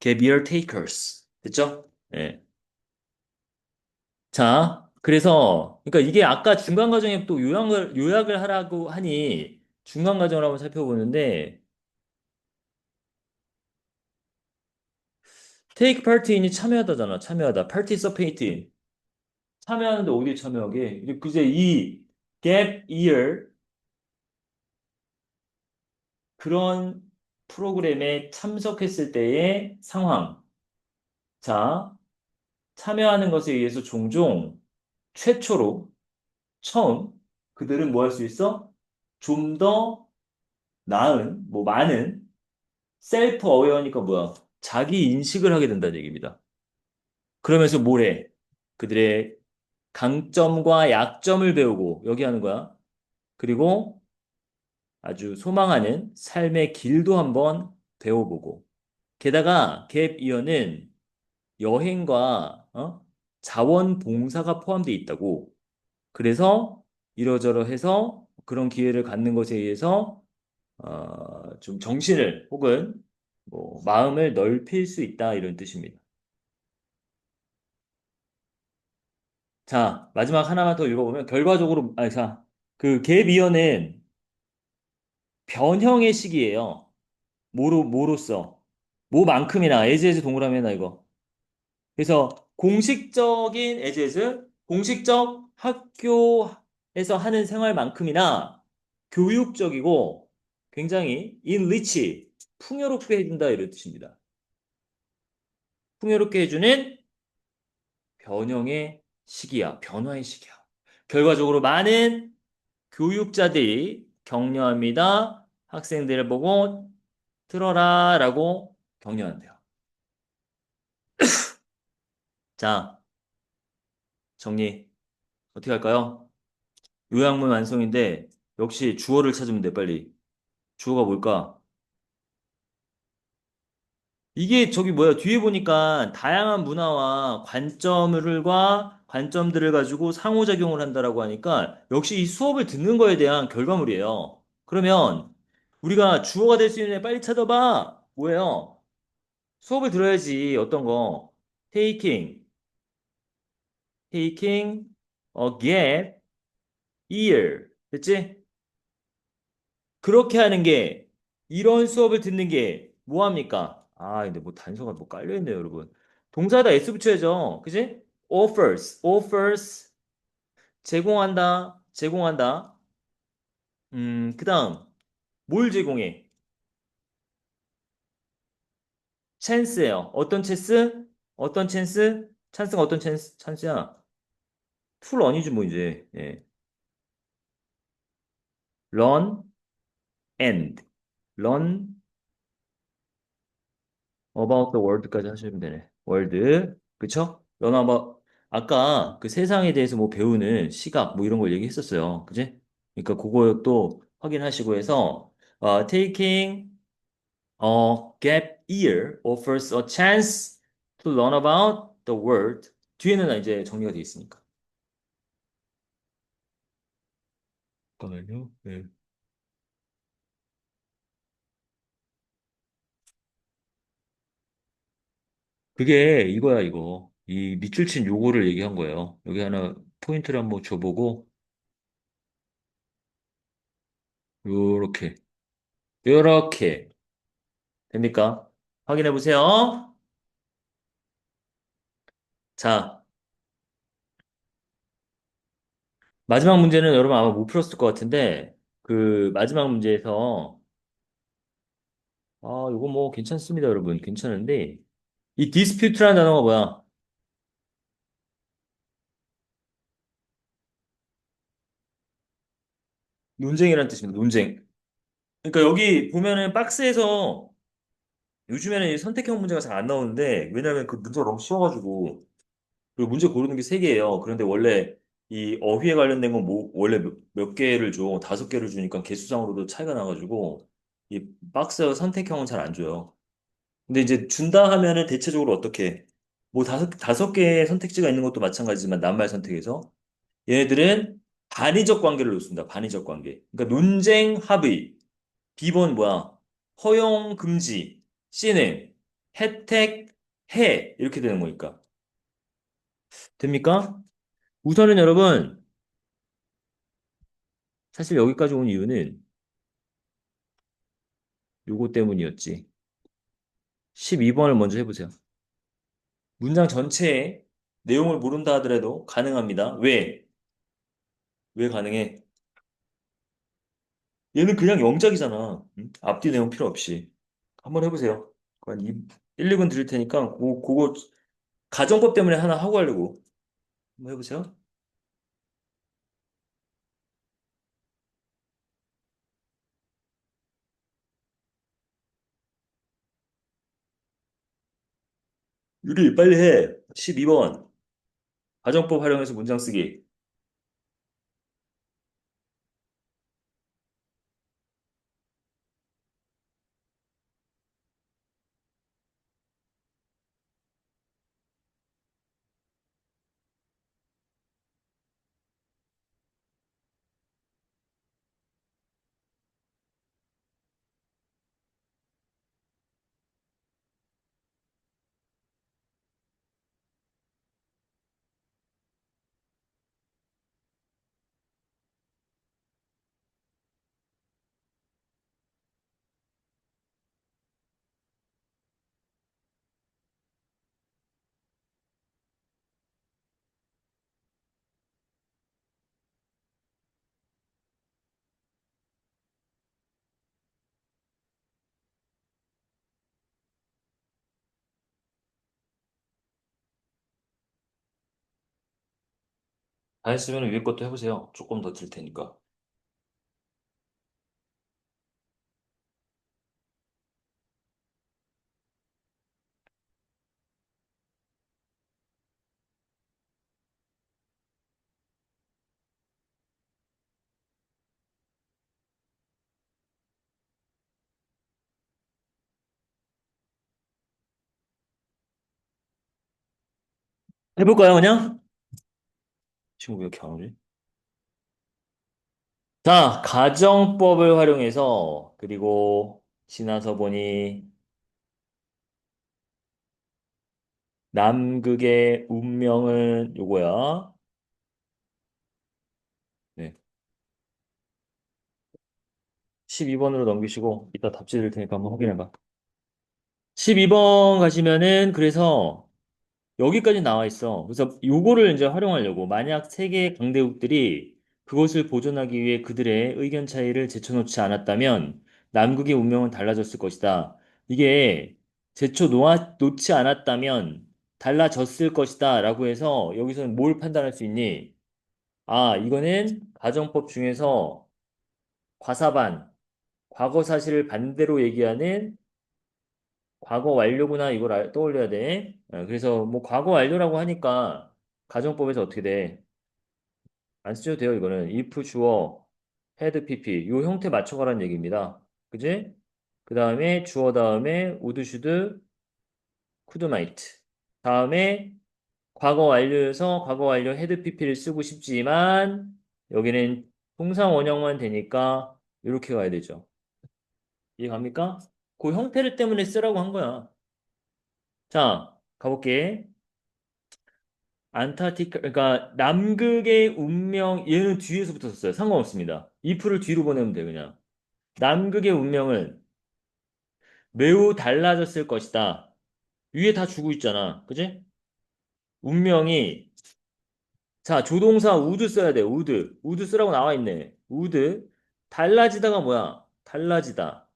gap year takers. 됐죠? 예. 자, 그래서, 그러니까 이게 아까 중간 과정에 또 요약을 하라고 하니, 중간 과정을 한번 살펴보는데, take part in이 참여하다잖아, 참여하다. participate in. 참여하는데 어디에 참여하게? 이제 이 gap year, 그런 프로그램에 참석했을 때의 상황. 자, 참여하는 것에 의해서 종종 최초로, 처음, 그들은 뭐 할 수 있어? 좀 더 나은, 뭐 많은 셀프 어웨어니까 뭐야? 자기 인식을 하게 된다는 얘기입니다. 그러면서 뭘 해? 그들의 강점과 약점을 배우고 여기 하는 거야. 그리고 아주 소망하는 삶의 길도 한번 배워보고. 게다가 갭 이어는 여행과 자원봉사가 포함되어 있다고. 그래서 이러저러해서 그런 기회를 갖는 것에 의해서 좀 정신을 혹은 뭐 마음을 넓힐 수 있다 이런 뜻입니다. 자, 마지막 하나만 더 읽어보면 결과적으로 자, 그 갭이어는 변형의 시기예요. 뭐로써 뭐만큼이나 에즈에즈 동그라미나 이거. 그래서 공식적인 에즈에즈 공식적 학교에서 하는 생활만큼이나 교육적이고 굉장히 인리치 풍요롭게 해준다 이런 뜻입니다. 풍요롭게 해주는 변형의 시기야. 변화의 시기야. 결과적으로 많은 교육자들이 격려합니다. 학생들을 보고 들어라 라고 격려한대요. 자, 정리 어떻게 할까요? 요약문 완성인데 역시 주어를 찾으면 돼, 빨리. 주어가 뭘까? 이게 저기 뭐야, 뒤에 보니까 다양한 문화와 관점들을 가지고 상호작용을 한다라고 하니까 역시 이 수업을 듣는 거에 대한 결과물이에요. 그러면 우리가 주어가 될 수 있는 애 빨리 찾아봐. 뭐예요? 수업을 들어야지. 어떤 거? taking, taking a gap year. 됐지? 그렇게 하는 게, 이런 수업을 듣는 게 뭐합니까? 아, 근데 뭐 단서가 뭐 깔려있네요, 여러분. 동사에다 s 붙여야죠. 그지? offers, 제공한다, 제공한다. 그 다음, 뭘 제공해? 찬스예요. 어떤 찬스? 어떤 찬스? 찬스가 어떤 찬스야? 풀 언이지 뭐 이제. 예. run and learn about the world까지 하시면 되네. world. 그쵸? learn about 아까 그 세상에 대해서 뭐 배우는 시각 뭐 이런 걸 얘기했었어요. 그지? 그러니까 그거 또 확인하시고 해서 taking a gap year offers a chance to learn about the world. 뒤에는 이제 정리가 되어 있으니까. 잠깐만요. 네. 그게 이거야, 이거. 이 밑줄 친 요거를 얘기한 거예요. 여기 하나 포인트를 한번 줘보고, 요렇게, 요렇게. 됩니까? 확인해 보세요. 자, 마지막 문제는 여러분 아마 못 풀었을 것 같은데, 그 마지막 문제에서, 아, 이거 뭐 괜찮습니다, 여러분. 괜찮은데, 이 디스퓨트라는 단어가 뭐야? 논쟁이라는 뜻입니다, 논쟁. 그러니까 여기 보면은 박스에서 요즘에는 이 선택형 문제가 잘 안 나오는데, 왜냐면 그 문제가 너무 쉬워가지고, 그리고 문제 고르는 게 세 개예요. 그런데 원래 이 어휘에 관련된 건 뭐, 원래 몇 개를 줘? 다섯 개를 주니까 개수상으로도 차이가 나가지고, 이 박스 선택형은 잘 안 줘요. 근데 이제 준다 하면은 대체적으로 어떻게, 뭐 다섯 개의 선택지가 있는 것도 마찬가지지만 낱말 선택에서 얘네들은 반의적 관계를 놓습니다. 반의적 관계. 그러니까 논쟁 합의. B번 뭐야? 허용 금지. C는 혜택 해. 이렇게 되는 거니까. 됩니까? 우선은 여러분, 사실 여기까지 온 이유는 요거 때문이었지. 12번을 먼저 해보세요. 문장 전체의 내용을 모른다 하더라도 가능합니다. 왜? 왜 가능해? 얘는 그냥 영작이잖아. 응? 앞뒤 내용 필요 없이. 한번 해보세요. 한 1, 2분 드릴 테니까 그거 가정법 때문에 하나 하고 가려고. 한번 해보세요. 유리 빨리 해. 12번. 가정법 활용해서 문장 쓰기. 다 했으면 위에 것도 해보세요. 조금 더 들 테니까. 해볼까요, 그냥? 친구 왜 이렇게 안 오지? 자, 가정법을 활용해서, 그리고 지나서 보니 남극의 운명은 요거야. 네. 12번으로 넘기시고, 이따 답지 드릴 테니까 한번 확인해봐. 12번 가시면은, 그래서 여기까지 나와 있어. 그래서 요거를 이제 활용하려고. 만약 세계 강대국들이 그것을 보존하기 위해 그들의 의견 차이를 제쳐놓지 않았다면 남극의 운명은 달라졌을 것이다. 이게 놓지 않았다면 달라졌을 것이다. 라고 해서 여기서는 뭘 판단할 수 있니? 아, 이거는 가정법 중에서 과사반, 과거 사실을 반대로 얘기하는 과거 완료구나 이걸 떠올려야 돼. 그래서 뭐 과거 완료라고 하니까 가정법에서 어떻게 돼? 안 쓰셔도 돼요. 이거는 if 주어 had pp 요 형태 맞춰가라는 얘기입니다. 그지? 그 다음에 주어 다음에 would should could might 다음에 과거 완료여서 과거 완료 had pp를 쓰고 싶지만 여기는 통상 원형만 되니까 이렇게 가야 되죠. 이해 갑니까? 그 형태를 때문에 쓰라고 한 거야. 자, 가볼게. 안타르티카, 그러니까 남극의 운명, 얘는 뒤에서부터 썼어요. 상관없습니다. if를 뒤로 보내면 돼, 그냥. 남극의 운명은 매우 달라졌을 것이다. 위에 다 주고 있잖아. 그지? 운명이 자, 조동사 would 써야 돼. would 쓰라고 나와 있네. would. 달라지다가 뭐야? 달라지다.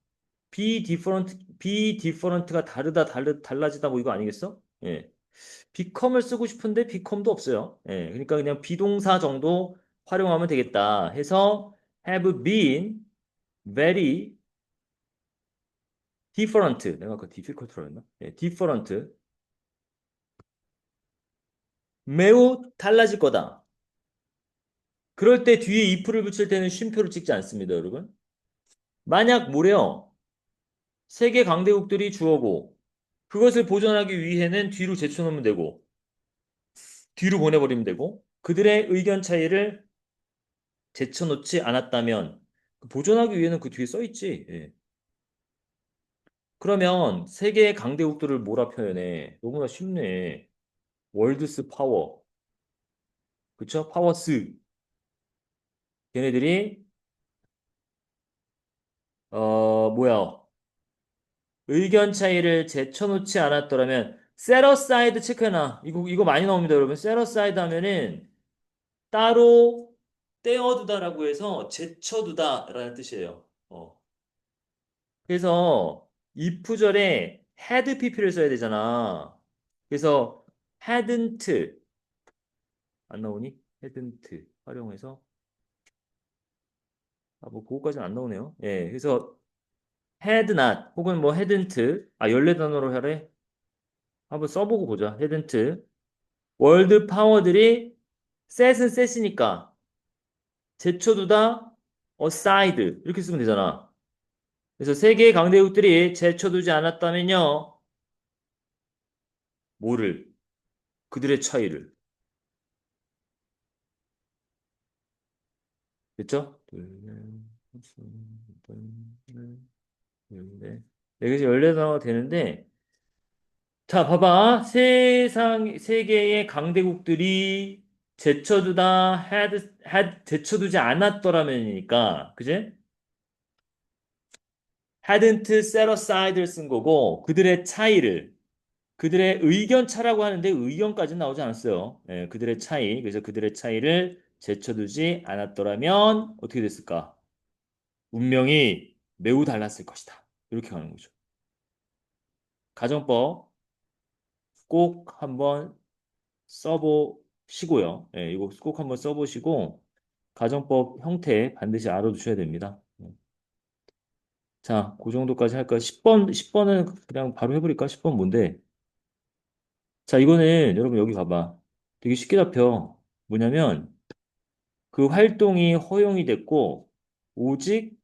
be different가 달라지다 뭐 이거 아니겠어? 예. become을 쓰고 싶은데 become도 없어요. 예. 그러니까 그냥 비동사 정도 활용하면 되겠다 해서 have been very different. 내가 아까 difficult라고 했나? 예, different. 매우 달라질 거다. 그럴 때 뒤에 if를 붙일 때는 쉼표를 찍지 않습니다, 여러분. 만약 뭐래요? 세계 강대국들이 주어고 그것을 보존하기 위해는 뒤로 제쳐놓으면 되고 뒤로 보내버리면 되고 그들의 의견 차이를 제쳐놓지 않았다면 보존하기 위해는 그 뒤에 써 있지. 예. 그러면 세계의 강대국들을 뭐라 표현해? 너무나 쉽네. 월드스 파워. 그쵸? 파워스. 걔네들이 뭐야? 의견 차이를 제쳐놓지 않았더라면 set aside 체크해놔. 이거 많이 나옵니다, 여러분. set aside 하면은 따로 떼어두다라고 해서 제쳐두다라는 뜻이에요. 그래서 if절에 had pp를 써야 되잖아. 그래서 hadn't 안 나오니? hadn't 활용해서 뭐 그거까지는 안 나오네요. 예, 그래서 had not 혹은 뭐 hadn't 14단어로 하래. 한번 써보고 보자. hadn't 월드 파워들이 set은 set이니까 제쳐두다 aside 이렇게 쓰면 되잖아. 그래서 세계의 강대국들이 제쳐두지 않았다면요. 뭐를? 그들의 차이를. 됐죠? 둘, 넷, 다섯, 여덟, 열, 열네. 네, 그래서 14단어가 되는데, 자, 봐봐. 세계의 강대국들이 제쳐두다, 제쳐두지 않았더라면이니까, 그제? hadn't set aside를 쓴 거고, 그들의 차이를, 그들의 의견 차라고 하는데 의견까지는 나오지 않았어요. 예, 그들의 차이. 그래서 그들의 차이를 제쳐두지 않았더라면 어떻게 됐을까? 운명이 매우 달랐을 것이다. 이렇게 가는 거죠. 가정법 꼭 한번 써보시고요. 예, 이거 꼭 한번 써보시고 가정법 형태 반드시 알아두셔야 됩니다. 자, 그 정도까지 할까요? 10번은 그냥 바로 해버릴까? 10번 뭔데? 자, 이거는 여러분 여기 봐봐. 되게 쉽게 잡혀. 뭐냐면 그 활동이 허용이 됐고 오직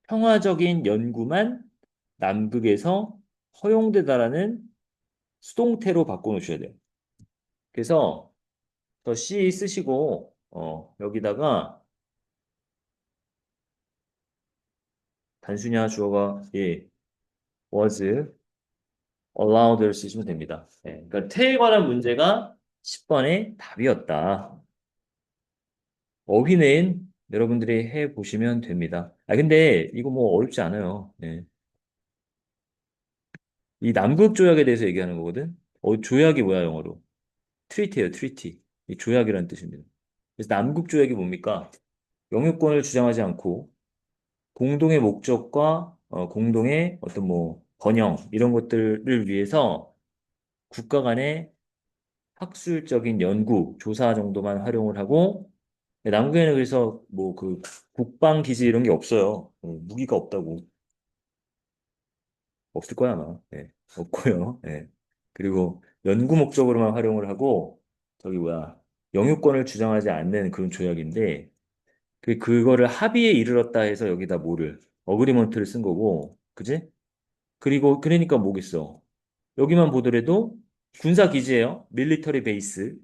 평화적인 연구만 남극에서 허용되다라는 수동태로 바꿔놓으셔야 돼요. 그래서 더 C 쓰시고 여기다가 단순히하 주어가 was allowed를 쓰시면 됩니다. 그러니까 태에 관한 문제가 10번의 답이었다. 어휘는 여러분들이 해 보시면 됩니다. 근데 이거 뭐 어렵지 않아요. 이 남극 조약에 대해서 얘기하는 거거든. 조약이 뭐야 영어로? 트리티예요, 트리티. 이 조약이라는 뜻입니다. 그래서 남극 조약이 뭡니까? 영유권을 주장하지 않고 공동의 목적과 공동의 어떤 뭐 번영 이런 것들을 위해서 국가 간의 학술적인 연구, 조사 정도만 활용을 하고 남극에는 그래서 뭐 그 국방 기지 이런 게 없어요. 무기가 없다고. 없을 거야 아마. 없고요. 그리고 연구 목적으로만 활용을 하고 저기 뭐야 영유권을 주장하지 않는 그런 조약인데 그거를 합의에 이르렀다 해서 여기다 뭐를 어그리먼트를 쓴 거고, 그지? 그리고 그러니까 뭐겠어? 여기만 보더라도 군사 기지예요. 밀리터리 베이스.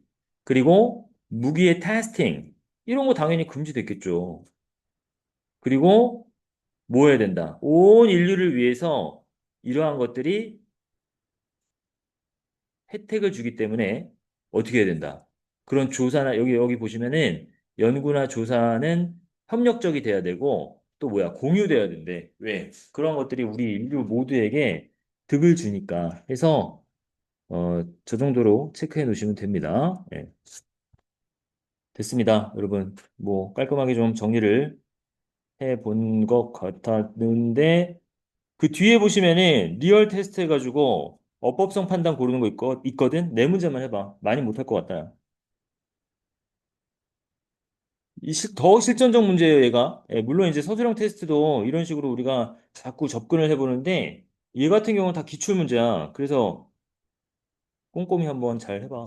그리고 무기의 테스팅 이런 거 당연히 금지됐겠죠. 그리고 뭐 해야 된다? 온 인류를 위해서 이러한 것들이 혜택을 주기 때문에 어떻게 해야 된다? 그런 조사나 여기 보시면은 연구나 조사는 협력적이 돼야 되고 또 뭐야 공유돼야 된대. 왜? 그런 것들이 우리 인류 모두에게 득을 주니까 해서 저 정도로 체크해 놓으시면 됩니다. 됐습니다. 여러분, 뭐 깔끔하게 좀 정리를 해 본 것 같았는데, 그 뒤에 보시면은 리얼 테스트 해가지고 어법성 판단 고르는 거 있거든? 네 문제만 해봐. 많이 못할 것 같다. 더 실전적 문제예요, 얘가. 예, 물론 이제 서술형 테스트도 이런 식으로 우리가 자꾸 접근을 해보는데, 얘 같은 경우는 다 기출 문제야. 그래서 꼼꼼히 한번 잘 해봐.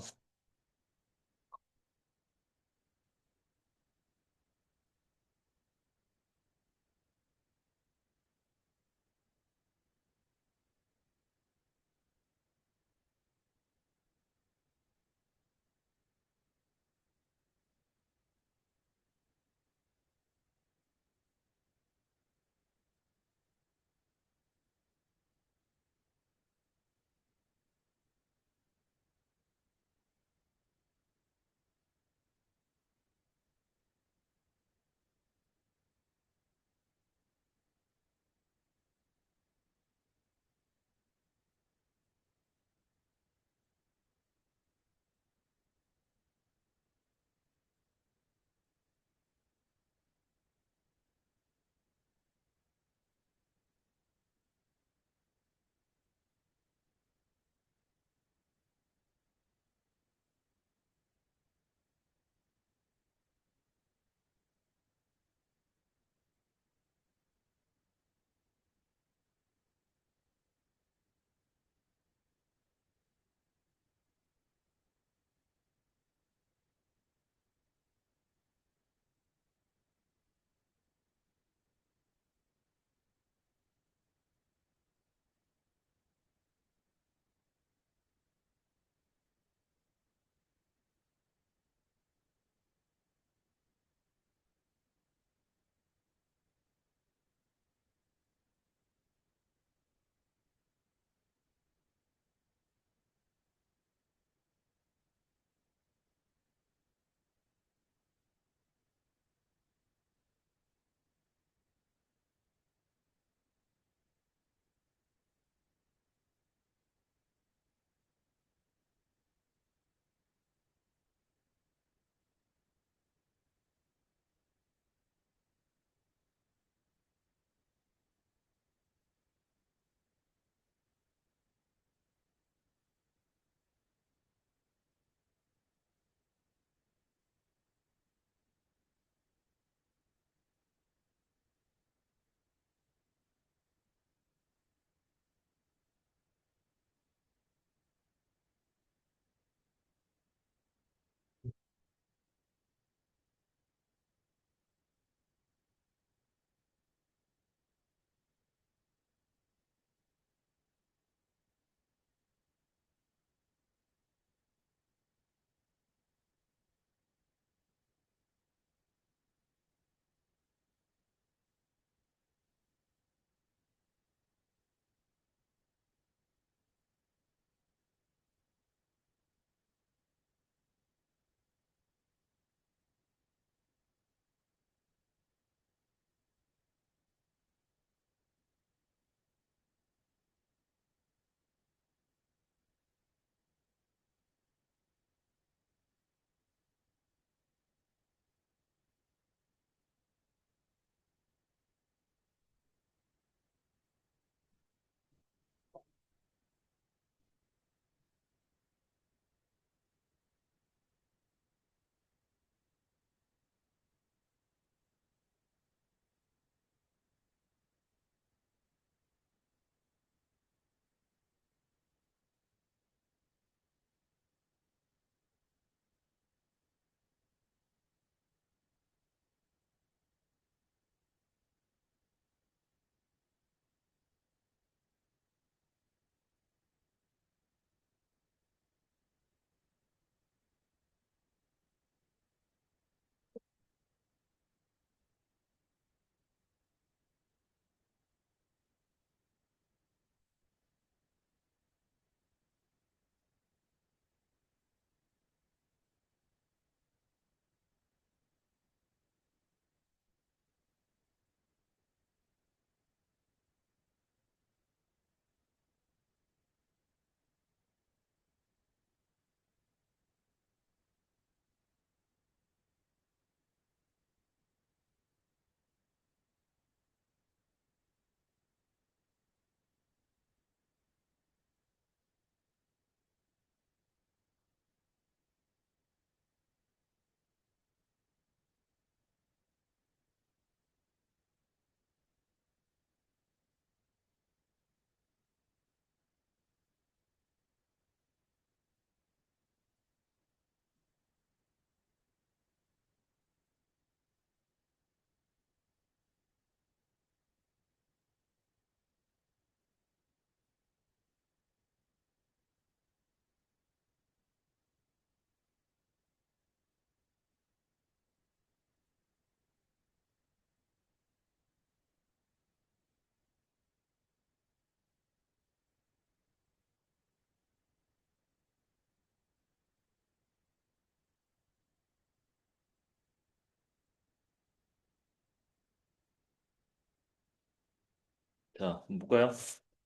자, 볼까요?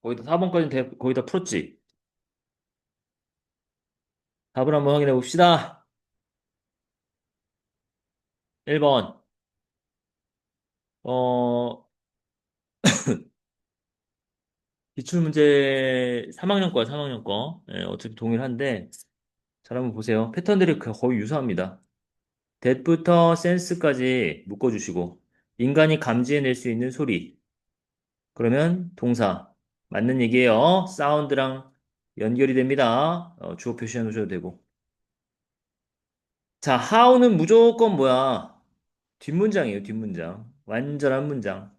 거의 다 4번까지 거의 다 풀었지? 답을 한번 확인해 봅시다. 1번. 어, 기출문제 3학년 거야, 3학년 거. 예, 어차피 동일한데, 잘 한번 보세요. 패턴들이 거의 유사합니다. that부터 sense까지 묶어주시고, 인간이 감지해낼 수 있는 소리. 그러면 동사. 맞는 얘기예요. 사운드랑 연결이 됩니다. 주어 표시해 놓으셔도 되고. 자, how는 무조건 뭐야? 뒷문장이에요, 뒷문장. 완전한 문장.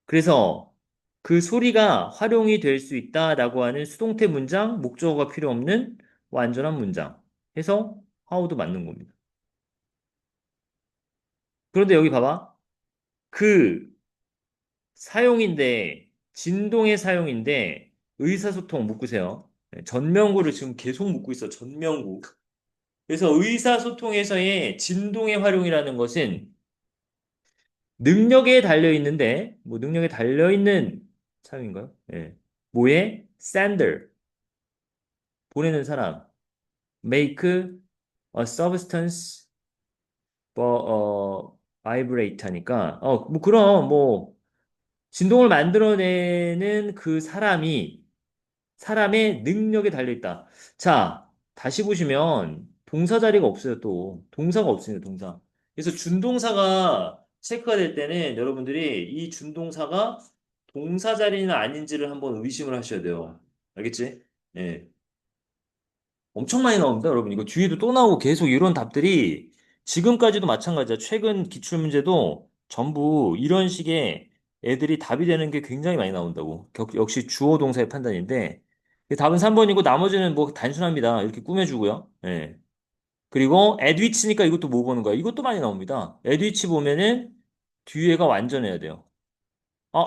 그래서 그 소리가 활용이 될 수 있다라고 하는 수동태 문장, 목적어가 필요 없는 완전한 문장. 해서 how도 맞는 겁니다. 그런데 여기 봐봐. 그 사용인데, 진동의 사용인데, 의사소통 묶으세요. 네, 전명구를 지금 계속 묶고 있어, 전명구. 그래서 의사소통에서의 진동의 활용이라는 것은 능력에 달려 있는데, 뭐 능력에 달려 있는 사용인가요? 예. 뭐에? sender, 보내는 사람. make a substance vibrate 하니까, 뭐 그럼 뭐 진동을 만들어내는 그 사람의 능력에 달려있다. 자, 다시 보시면 동사 자리가 없어요, 또. 동사가 없습니다, 동사. 그래서 준동사가 체크가 될 때는 여러분들이 이 준동사가 동사 자리는 아닌지를 한번 의심을 하셔야 돼요. 알겠지? 예. 엄청 많이 나옵니다, 여러분. 이거 뒤에도 또 나오고 계속 이런 답들이 지금까지도 마찬가지야. 최근 기출문제도 전부 이런 식의 애들이 답이 되는 게 굉장히 많이 나온다고. 역시 주어 동사의 판단인데 답은 3번이고 나머지는 뭐 단순합니다. 이렇게 꾸며주고요. 예. 그리고 애드위치니까 이것도 뭐 보는 거야? 이것도 많이 나옵니다. 애드위치 보면은 뒤에가 완전해야 돼요.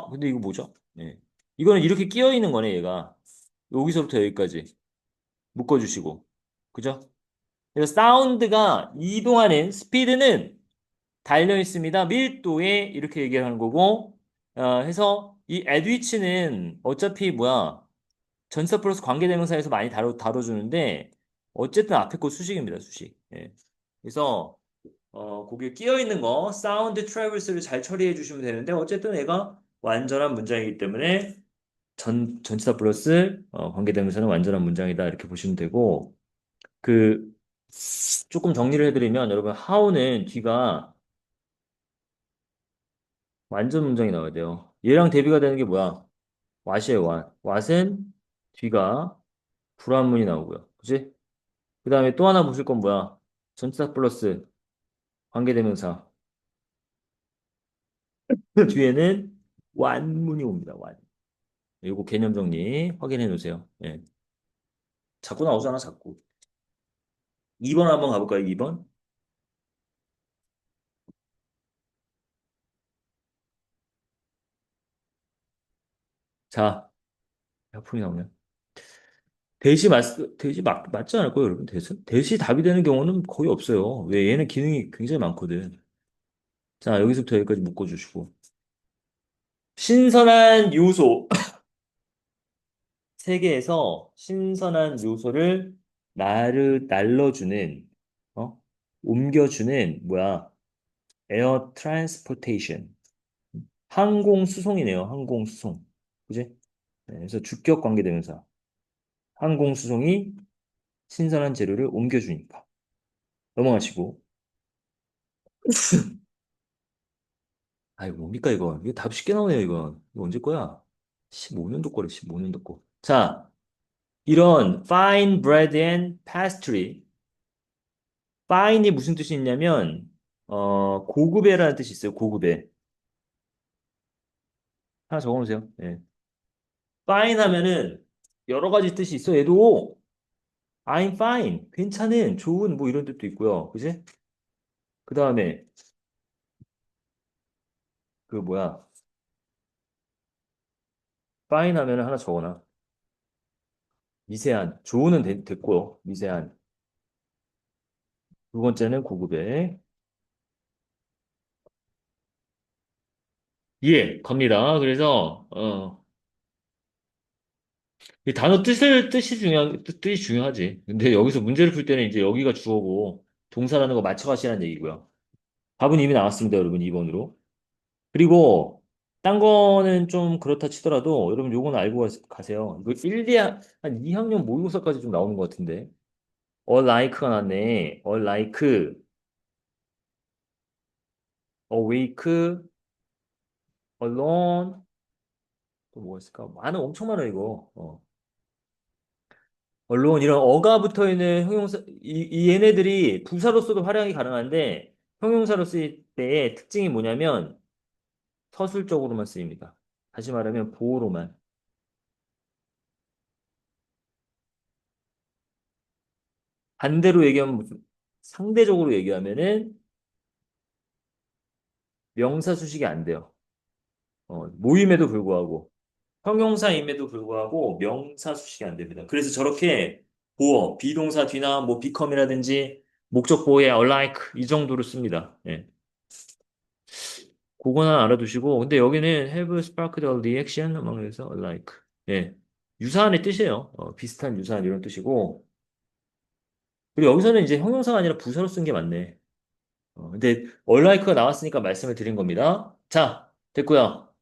근데 이거 뭐죠? 예. 이거는 이렇게 끼어 있는 거네, 얘가. 여기서부터 여기까지 묶어주시고. 그죠? 그래서 사운드가 이동하는 스피드는 달려 있습니다. 밀도에 이렇게 얘기하는 거고, 해서 이 ad위치는 어차피 뭐야, 전사 플러스 관계대명사에서 많이 다뤄주는데, 어쨌든 앞에 거 수식입니다, 수식. 예. 그래서, 거기에 끼어 있는 거, 사운드 트래블스를 잘 처리해 주시면 되는데, 어쨌든 얘가 완전한 문장이기 때문에, 전치사 플러스, 관계대명사는 완전한 문장이다, 이렇게 보시면 되고, 그, 조금 정리를 해드리면 여러분 how는 뒤가 완전 문장이 나와야 돼요. 얘랑 대비가 되는 게 뭐야? what이에요, what. what은 뒤가 불완문이 나오고요. 그치? 그 다음에 또 하나 보실 건 뭐야? 전치사 플러스 관계대명사. 그 뒤에는 완문이 옵니다. 완. 요거 개념 정리 확인해 놓으세요. 예. 자꾸 나오잖아, 자꾸. 2번 한번 가볼까요? 2번? 자, 약품이 나오네요. 맞지 않을까요, 여러분? 대시 답이 되는 경우는 거의 없어요. 왜? 얘는 기능이 굉장히 많거든. 자, 여기서부터 여기까지 묶어주시고. 신선한 요소. 세계에서 신선한 요소를 날러주는, 어? 옮겨주는, 뭐야? 에어 트랜스포테이션. 항공수송이네요, 항공수송. 그지? 네, 그래서 주격 관계대명사. 항공수송이 신선한 재료를 옮겨주니까. 넘어가시고. 아, 이거 뭡니까, 이거? 이거 답 쉽게 나오네요, 이거. 이거 언제 거야? 15년도 거래, 15년도 거. 자, 이런 fine bread and pastry. fine이 무슨 뜻이 있냐면, 고급에라는 뜻이 있어요, 고급에. 하나 적어놓으세요. 예. fine 하면은 여러 가지 뜻이 있어, 얘도. I'm fine. 괜찮은, 좋은, 뭐 이런 뜻도 있고요. 그지? 그 다음에, 그 뭐야. fine 하면은 하나 적어놔. 미세한. 좋은은 됐고요. 미세한. 두 번째는 고급에. 예, 갑니다. 그래서, 이 단어 뜻이 중요하지. 근데 여기서 문제를 풀 때는 이제 여기가 주어고 동사라는 거 맞춰가시라는 얘기고요. 답은 이미 나왔습니다, 여러분. 2번으로. 그리고 딴 거는 좀 그렇다 치더라도 여러분 요거는 알고 가세요. 이거 1, 2학, 한 2학년 모의고사까지 좀 나오는 것 같은데. like가 나왔네. like, awake, alone. 또 뭐가 있을까? 엄청 많아, 이거. alone, 이런 어가 붙어 있는 형용사, 이 얘네들이 부사로서도 활용이 가능한데, 형용사로 쓰일 때의 특징이 뭐냐면, 서술적으로만 쓰입니다. 다시 말하면 보호로만. 반대로 얘기하면 상대적으로 얘기하면은 명사 수식이 안 돼요. 모임에도 불구하고 형용사임에도 불구하고 명사 수식이 안 됩니다. 그래서 저렇게 보어 비동사 뒤나 뭐 become이라든지 목적 보호에 alike 이 정도로 씁니다. 예. 그거는 알아두시고 근데 여기는 have sparked a reaction among에서 alike. 예. 유사한의 뜻이에요. 비슷한 유사한 이런 뜻이고 그리고 여기서는 이제 형용사가 아니라 부사로 쓴 게 맞네. 근데 얼라이크가 나왔으니까 말씀을 드린 겁니다. 자, 됐고요.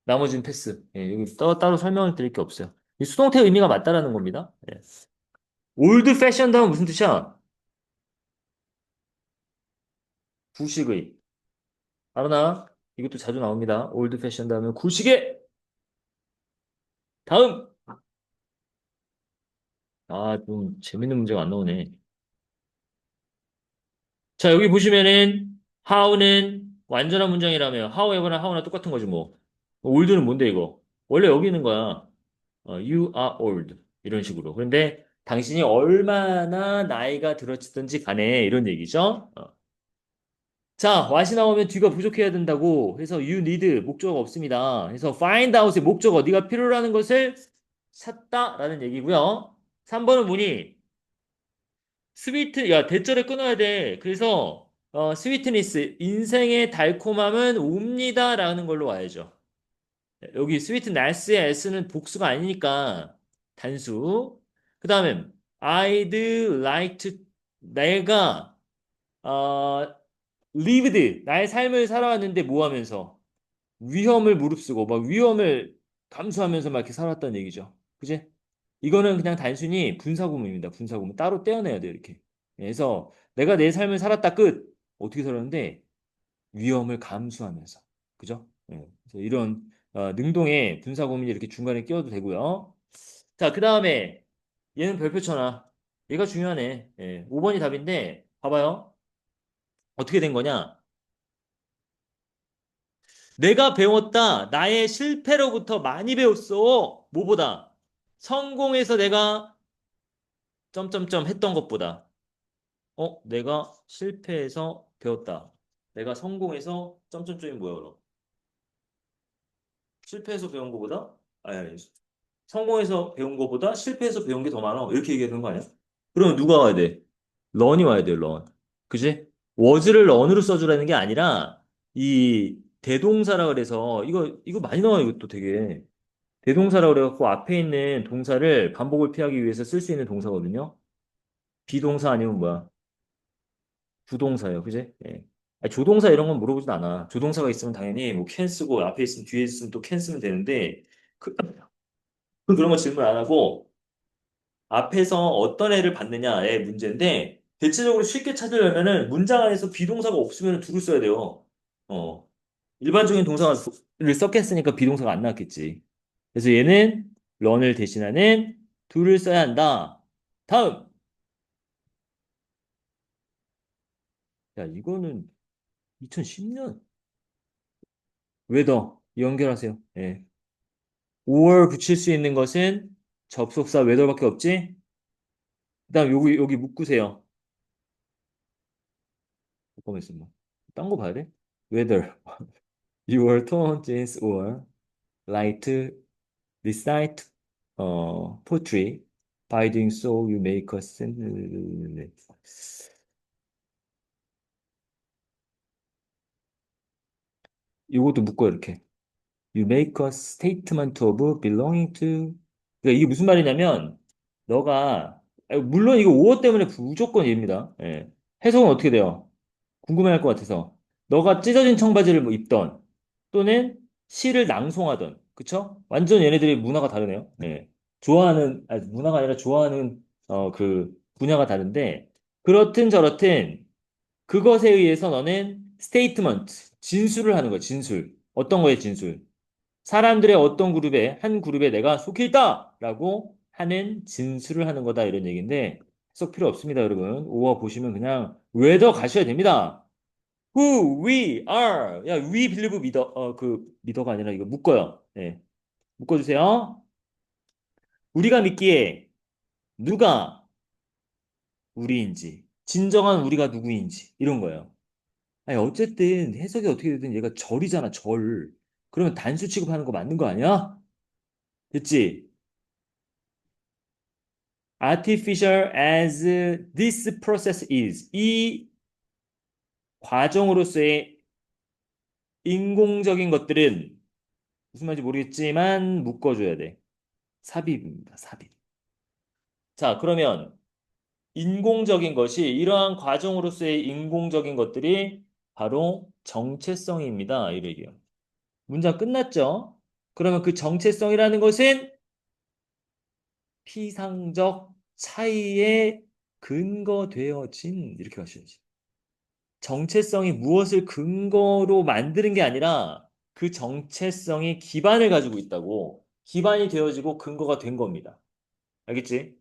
나머지는 패스. 예, 여기 따로 설명을 드릴 게 없어요. 이 수동태 의미가 맞다라는 겁니다. 예. 올드 패션다운 무슨 뜻이야? 구식의. 알아나? 이것도 자주 나옵니다. 올드 패션다면 구식의 다음. 아, 좀 재밌는 문제가 안 나오네. 자, 여기 보시면은 how는 완전한 문장이라면 however나 how나 똑같은 거지 뭐. 올드는 뭔데 이거? 원래 여기 있는 거야. You are old. 이런 식으로. 그런데 당신이 얼마나 나이가 들었든지 간에 이런 얘기죠. 자, what이 나오면 뒤가 부족해야 된다고 해서 you need 목적어가 없습니다. 그래서 find out의 목적어 네가 필요로 하는 것을 찾다라는 얘기고요. 3번은 뭐니? 스위트 야 대절에 끊어야 돼. 그래서 스위트니스 인생의 달콤함은 옵니다라는 걸로 와야죠. 여기 스위트네스의 s는 복수가 아니니까 단수. 그 다음에 I'd like to 내가 어, lived 나의 삶을 살아왔는데 뭐 하면서 위험을 무릅쓰고 막 위험을 감수하면서 막 이렇게 살았다는 얘기죠. 그지? 이거는 그냥 단순히 분사구문입니다. 분사구문 따로 떼어내야 돼요. 이렇게. 그래서 내가 내 삶을 살았다 끝. 어떻게 살았는데 위험을 감수하면서. 그죠? 예. 그래서 이런 능동의 분사 고민이 이렇게 중간에 끼워도 되고요. 자, 그 다음에 얘는 별표 쳐놔. 얘가 중요하네. 예. 5번이 답인데 봐봐요. 어떻게 된 거냐? 내가 배웠다. 나의 실패로부터 많이 배웠어. 뭐보다? 성공해서 내가 점점점 했던 것보다. 내가 실패해서 배웠다. 내가 성공해서 점점점이 뭐야, 그럼? 실패해서 배운 것보다? 아니, 성공해서 배운 것보다 실패해서 배운 게 더 많아. 이렇게 얘기하는 거 아니야? 그러면 누가 와야 돼? 런이 와야 돼, 런. 그지? was를 런으로 써주라는 게 아니라 이 대동사라 그래서 이거 많이 나와요, 이것도 되게. 대동사라 그래갖고 앞에 있는 동사를 반복을 피하기 위해서 쓸 수 있는 동사거든요. 비동사 아니면 뭐야? 부동사예요, 그지? 예. 아니, 조동사 이런 건 물어보진 않아. 조동사가 있으면 당연히 뭐 can 쓰고 앞에 있으면 뒤에 있으면 또 can 쓰면 되는데 그런 거 질문 안 하고 앞에서 어떤 애를 받느냐의 문제인데 대체적으로 쉽게 찾으려면은 문장 안에서 비동사가 없으면 do를 써야 돼요. 어. 일반적인 동사를 썼겠으니까 비동사가 안 나왔겠지. 그래서 얘는 런을 대신하는 do를 써야 한다. 다음. 야, 이거는 2010년 웨더 연결하세요. 예. 5월 붙일 수 있는 것은 접속사 웨더밖에 없지? 그다음 여기 묶으세요. 잠깐만 있어 뭐. 딴 거 봐야 돼? weather. Your tone is or light recite poetry. By doing so, you make a sentence. 이것도 묶어 이렇게. You make a statement of belonging to. 그러니까 이게 무슨 말이냐면, 너가, 물론 이거 오어 때문에 무조건 얘입니다. 예. 해석은 어떻게 돼요? 궁금해할 것 같아서. 너가 찢어진 청바지를 뭐 입던, 또는 시를 낭송하던, 그쵸? 완전 얘네들이 문화가 다르네요. 예. 좋아하는, 아니, 문화가 아니라 좋아하는, 그, 분야가 다른데, 그렇든 저렇든, 그것에 의해서 너는 스테이트먼트, 진술을 하는 거야, 진술. 어떤 거에 진술? 사람들의 어떤 그룹에, 한 그룹에 내가 속해 있다라고 하는 진술을 하는 거다, 이런 얘기인데, 해석 필요 없습니다, 여러분. 오어 보시면 그냥 웨더 가셔야 됩니다. Who we are. 야, we believe 믿어. 그 믿어가 아니라 이거 묶어요. 네, 묶어주세요. 우리가 믿기에 누가 우리인지, 진정한 우리가 누구인지 이런 거예요. 아니, 어쨌든 해석이 어떻게 되든 얘가 절이잖아, 절. 그러면 단수 취급하는 거 맞는 거 아니야? 됐지? Artificial as this process is. 이 과정으로서의 인공적인 것들은 무슨 말인지 모르겠지만 묶어줘야 돼. 삽입입니다, 삽입. 자, 그러면 인공적인 것이 이러한 과정으로서의 인공적인 것들이 바로 정체성입니다. 이래요 문장 끝났죠? 그러면 그 정체성이라는 것은 피상적 차이에 근거되어진 이렇게 하셔야지. 정체성이 무엇을 근거로 만드는 게 아니라 그 정체성이 기반을 가지고 있다고 기반이 되어지고 근거가 된 겁니다. 알겠지?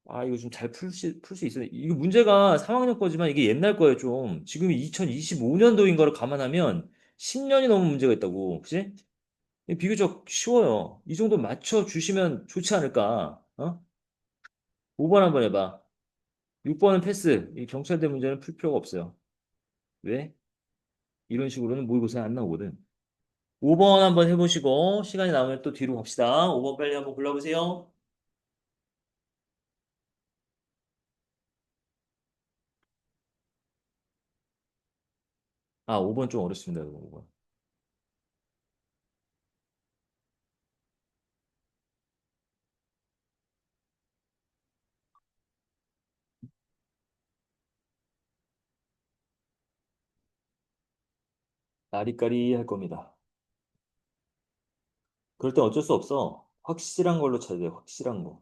아, 이거 좀 잘 풀 수 있어요. 이거 문제가 3학년 거지만 이게 옛날 거예요, 좀. 지금이 2025년도인 거를 감안하면 10년이 넘은 문제가 있다고. 그지? 이게 비교적 쉬워요. 이 정도 맞춰주시면 좋지 않을까? 5번 한번 해봐. 6번은 패스. 이 경찰대 문제는 풀 필요가 없어요. 왜? 이런 식으로는 모의고사에 안 나오거든. 5번 한번 해보시고, 시간이 남으면 또 뒤로 갑시다. 5번 빨리 한번 골라보세요. 아, 5번 좀 어렵습니다, 5번. 까리까리 할 겁니다. 그럴 땐 어쩔 수 없어. 확실한 걸로 찾아야 돼, 확실한 거.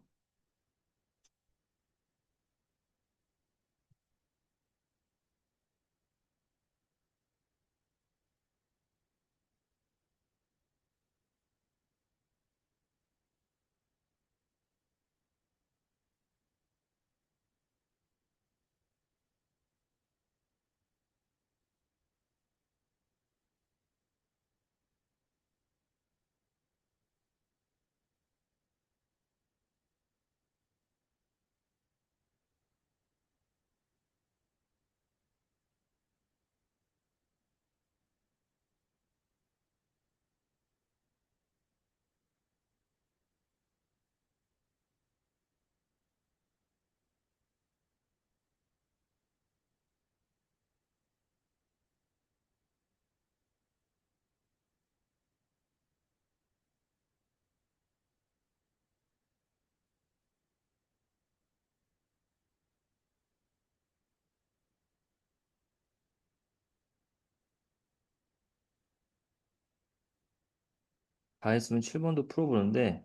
다 했으면 7번도 풀어보는데,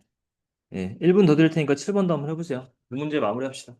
예, 1분 더 드릴 테니까 7번도 한번 해보세요. 이 문제 마무리합시다.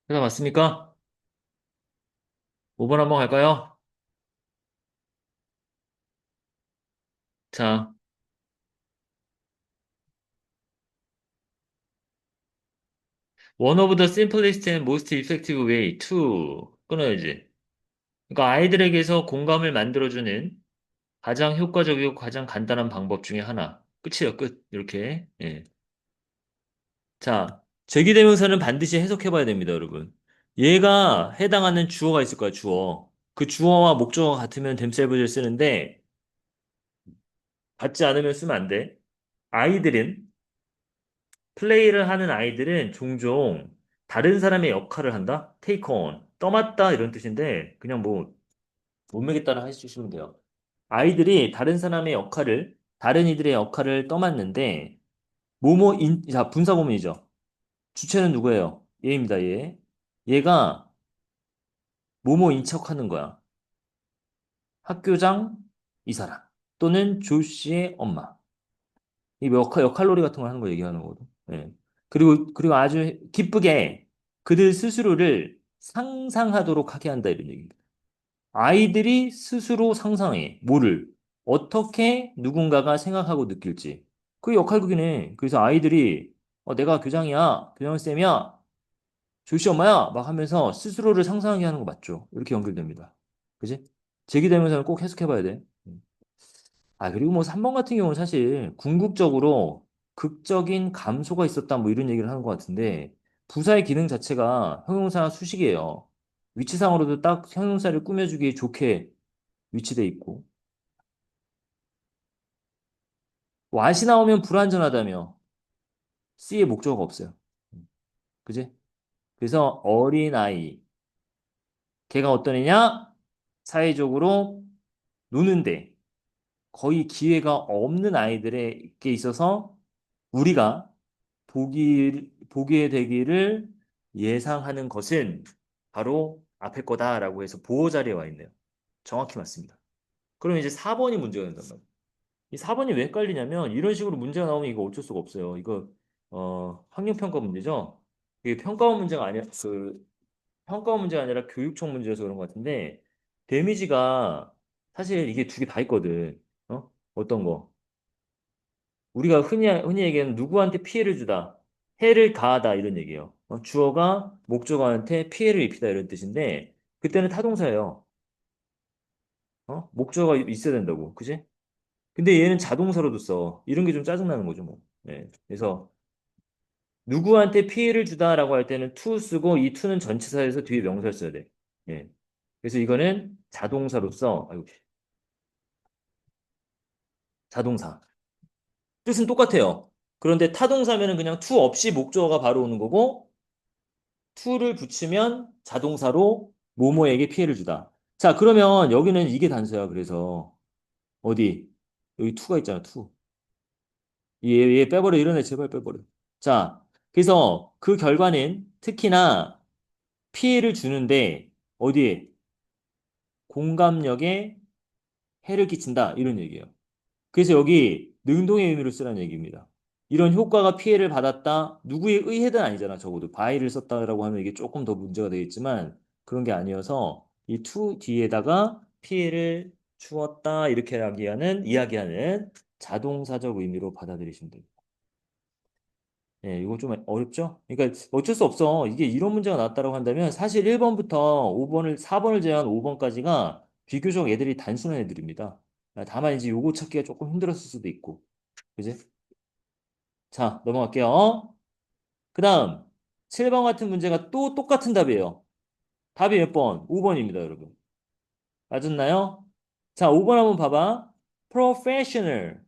회사 맞습니까? 5번 한번 갈까요? 자, one of the simplest and most effective way to 끊어야지. 그러니까 아이들에게서 공감을 만들어주는 가장 효과적이고 가장 간단한 방법 중에 하나. 끝이에요, 끝. 이렇게. 예. 자, 제기대명사는 반드시 해석해봐야 됩니다, 여러분. 얘가 해당하는 주어가 있을 거야, 주어. 그 주어와 목적어가 같으면 themselves를 쓰는데, 같지 않으면 쓰면 안 돼. 아이들은, 플레이를 하는 아이들은 종종 다른 사람의 역할을 한다? take on, 떠맡다 이런 뜻인데, 그냥 뭐, 문맥에 따라 해주시면 돼요. 아이들이 다른 사람의 역할을, 다른 이들의 역할을 떠맡는데, 자, 분사구문이죠. 주체는 누구예요? 얘입니다, 얘. 얘가 뭐뭐인 척하는 거야. 학교장 이 사람 또는 조 씨의 엄마. 이 역할놀이 같은 걸 하는 거 얘기하는 거거든. 예. 그리고 아주 기쁘게 그들 스스로를 상상하도록 하게 한다 이런 얘기입니다. 아이들이 스스로 상상해. 뭐를? 어떻게 누군가가 생각하고 느낄지. 그 역할극이네. 그래서 아이들이 내가 교장이야, 교장쌤이야, 조씨 엄마야 막 하면서 스스로를 상상하게 하는 거 맞죠? 이렇게 연결됩니다. 그지? 제기되면서 꼭 해석해봐야 돼. 그리고 뭐 3번 같은 경우는 사실 궁극적으로 극적인 감소가 있었다 뭐 이런 얘기를 하는 것 같은데 부사의 기능 자체가 형용사 수식이에요. 위치상으로도 딱 형용사를 꾸며주기 좋게 위치돼 있고 what이 나오면 불완전하다며 C의 목적어가 없어요. 그지? 그래서 어린아이 걔가 어떤 애냐? 사회적으로 노는데 거의 기회가 없는 아이들에게 있어서 우리가 보게 되기를 예상하는 것은 바로 앞에 거다라고 해서 보호 자리에 와 있네요. 정확히 맞습니다. 그럼 이제 4번이 문제가 된단 말이에요. 이 4번이 왜 헷갈리냐면 이런 식으로 문제가 나오면 이거 어쩔 수가 없어요. 이거 학력평가 문제죠. 이게 평가원 문제가 아니라 평가원 문제가 아니라 교육청 문제여서 그런 것 같은데 데미지가 사실 이게 두 개 다 있거든. 어떤 거? 우리가 흔히 얘기하는 누구한테 피해를 주다, 해를 가하다 이런 얘기예요. 주어가 목적어한테 피해를 입히다 이런 뜻인데 그때는 타동사예요. 목적어가 있어야 된다고, 그지? 근데 얘는 자동사로도 써. 이런 게 좀 짜증나는 거죠, 뭐. 네. 그래서 누구한테 피해를 주다라고 할 때는 to 쓰고 이 to는 전치사에서 뒤에 명사를 써야 돼. 예. 그래서 이거는 자동사로서 아이고, 자동사. 뜻은 똑같아요. 그런데 타동사면은 그냥 to 없이 목적어가 바로 오는 거고 to를 붙이면 자동사로 뭐뭐에게 피해를 주다. 자, 그러면 여기는 이게 단서야. 그래서 어디? 여기 to가 있잖아, to. 얘 빼버려. 이런 애 제발 빼버려. 자, 그래서 그 결과는 특히나 피해를 주는데 어디에? 공감력에 해를 끼친다. 이런 얘기예요. 그래서 여기 능동의 의미로 쓰라는 얘기입니다. 이런 효과가 피해를 받았다. 누구에 의해든 아니잖아. 적어도 바이를 썼다라고 하면 이게 조금 더 문제가 되겠지만 그런 게 아니어서 이 to 뒤에다가 피해를 주었다 이렇게 이야기하는 자동사적 의미로 받아들이시면 됩니다. 예, 이거 좀 어렵죠? 그러니까 어쩔 수 없어. 이게 이런 문제가 나왔다고 한다면 사실 1번부터 5번을 4번을 제외한 5번까지가 비교적 애들이 단순한 애들입니다. 다만 이제 요거 찾기가 조금 힘들었을 수도 있고. 그지? 자, 넘어갈게요. 그 다음, 7번 같은 문제가 또 똑같은 답이에요. 답이 몇 번? 5번입니다, 여러분. 맞았나요? 자, 5번 한번 봐봐. Professional.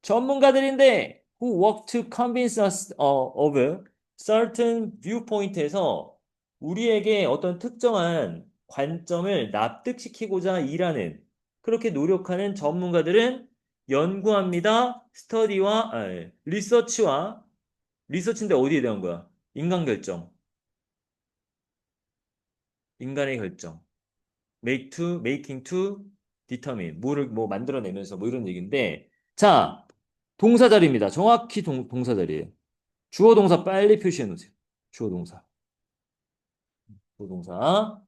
전문가들인데, who work to convince us of a certain viewpoint에서 우리에게 어떤 특정한 관점을 납득시키고자 일하는, 그렇게 노력하는 전문가들은 연구합니다. 리서치인데 어디에 대한 거야? 인간 결정, 인간의 결정. making to determine. 뭐를 뭐 만들어내면서 뭐 이런 얘기인데. 자, 동사 자리입니다. 정확히 동사 자리예요. 주어 동사 빨리 표시해 놓으세요. 주어 동사. 주어 동사.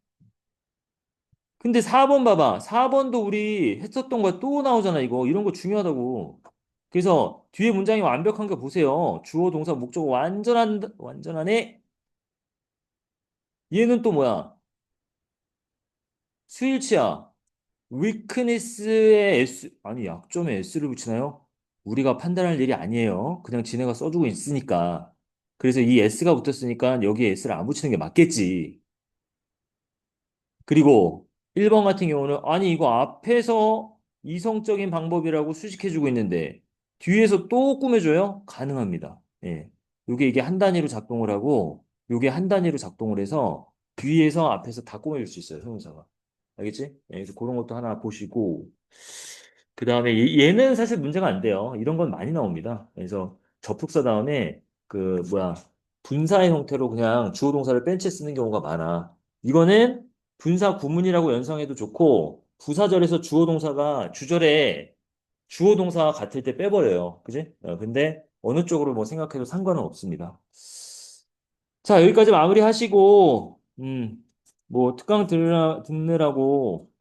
근데 4번 봐봐. 4번도 우리 했었던 거 또 나오잖아, 이거. 이런 거 중요하다고. 그래서 뒤에 문장이 완벽한 거 보세요. 주어, 동사, 목적어 완전하네. 얘는 또 뭐야? 스윌치야. 위크니스에 S, 아니, 약점에 S를 붙이나요? 우리가 판단할 일이 아니에요. 그냥 지네가 써주고 있으니까. 그래서 이 S가 붙었으니까 여기에 S를 안 붙이는 게 맞겠지. 그리고 1번 같은 경우는 아니 이거 앞에서 이성적인 방법이라고 수식해주고 있는데 뒤에서 또 꾸며줘요? 가능합니다. 예. 이게 한 단위로 작동을 하고 요게 한 단위로 작동을 해서 뒤에서 앞에서 다 꾸며줄 수 있어요. 형용사가. 알겠지? 예, 그래서 그런 것도 하나 보시고 그 다음에 얘는 사실 문제가 안 돼요. 이런 건 많이 나옵니다. 그래서 접속사 다음에 그 뭐야 분사의 형태로 그냥 주어 동사를 뺀채 쓰는 경우가 많아. 이거는 분사 구문이라고 연상해도 좋고 부사절에서 주어 동사가 주절에 주어 동사와 같을 때 빼버려요. 그지? 근데 어느 쪽으로 뭐 생각해도 상관은 없습니다. 자, 여기까지 마무리하시고 뭐 듣느라고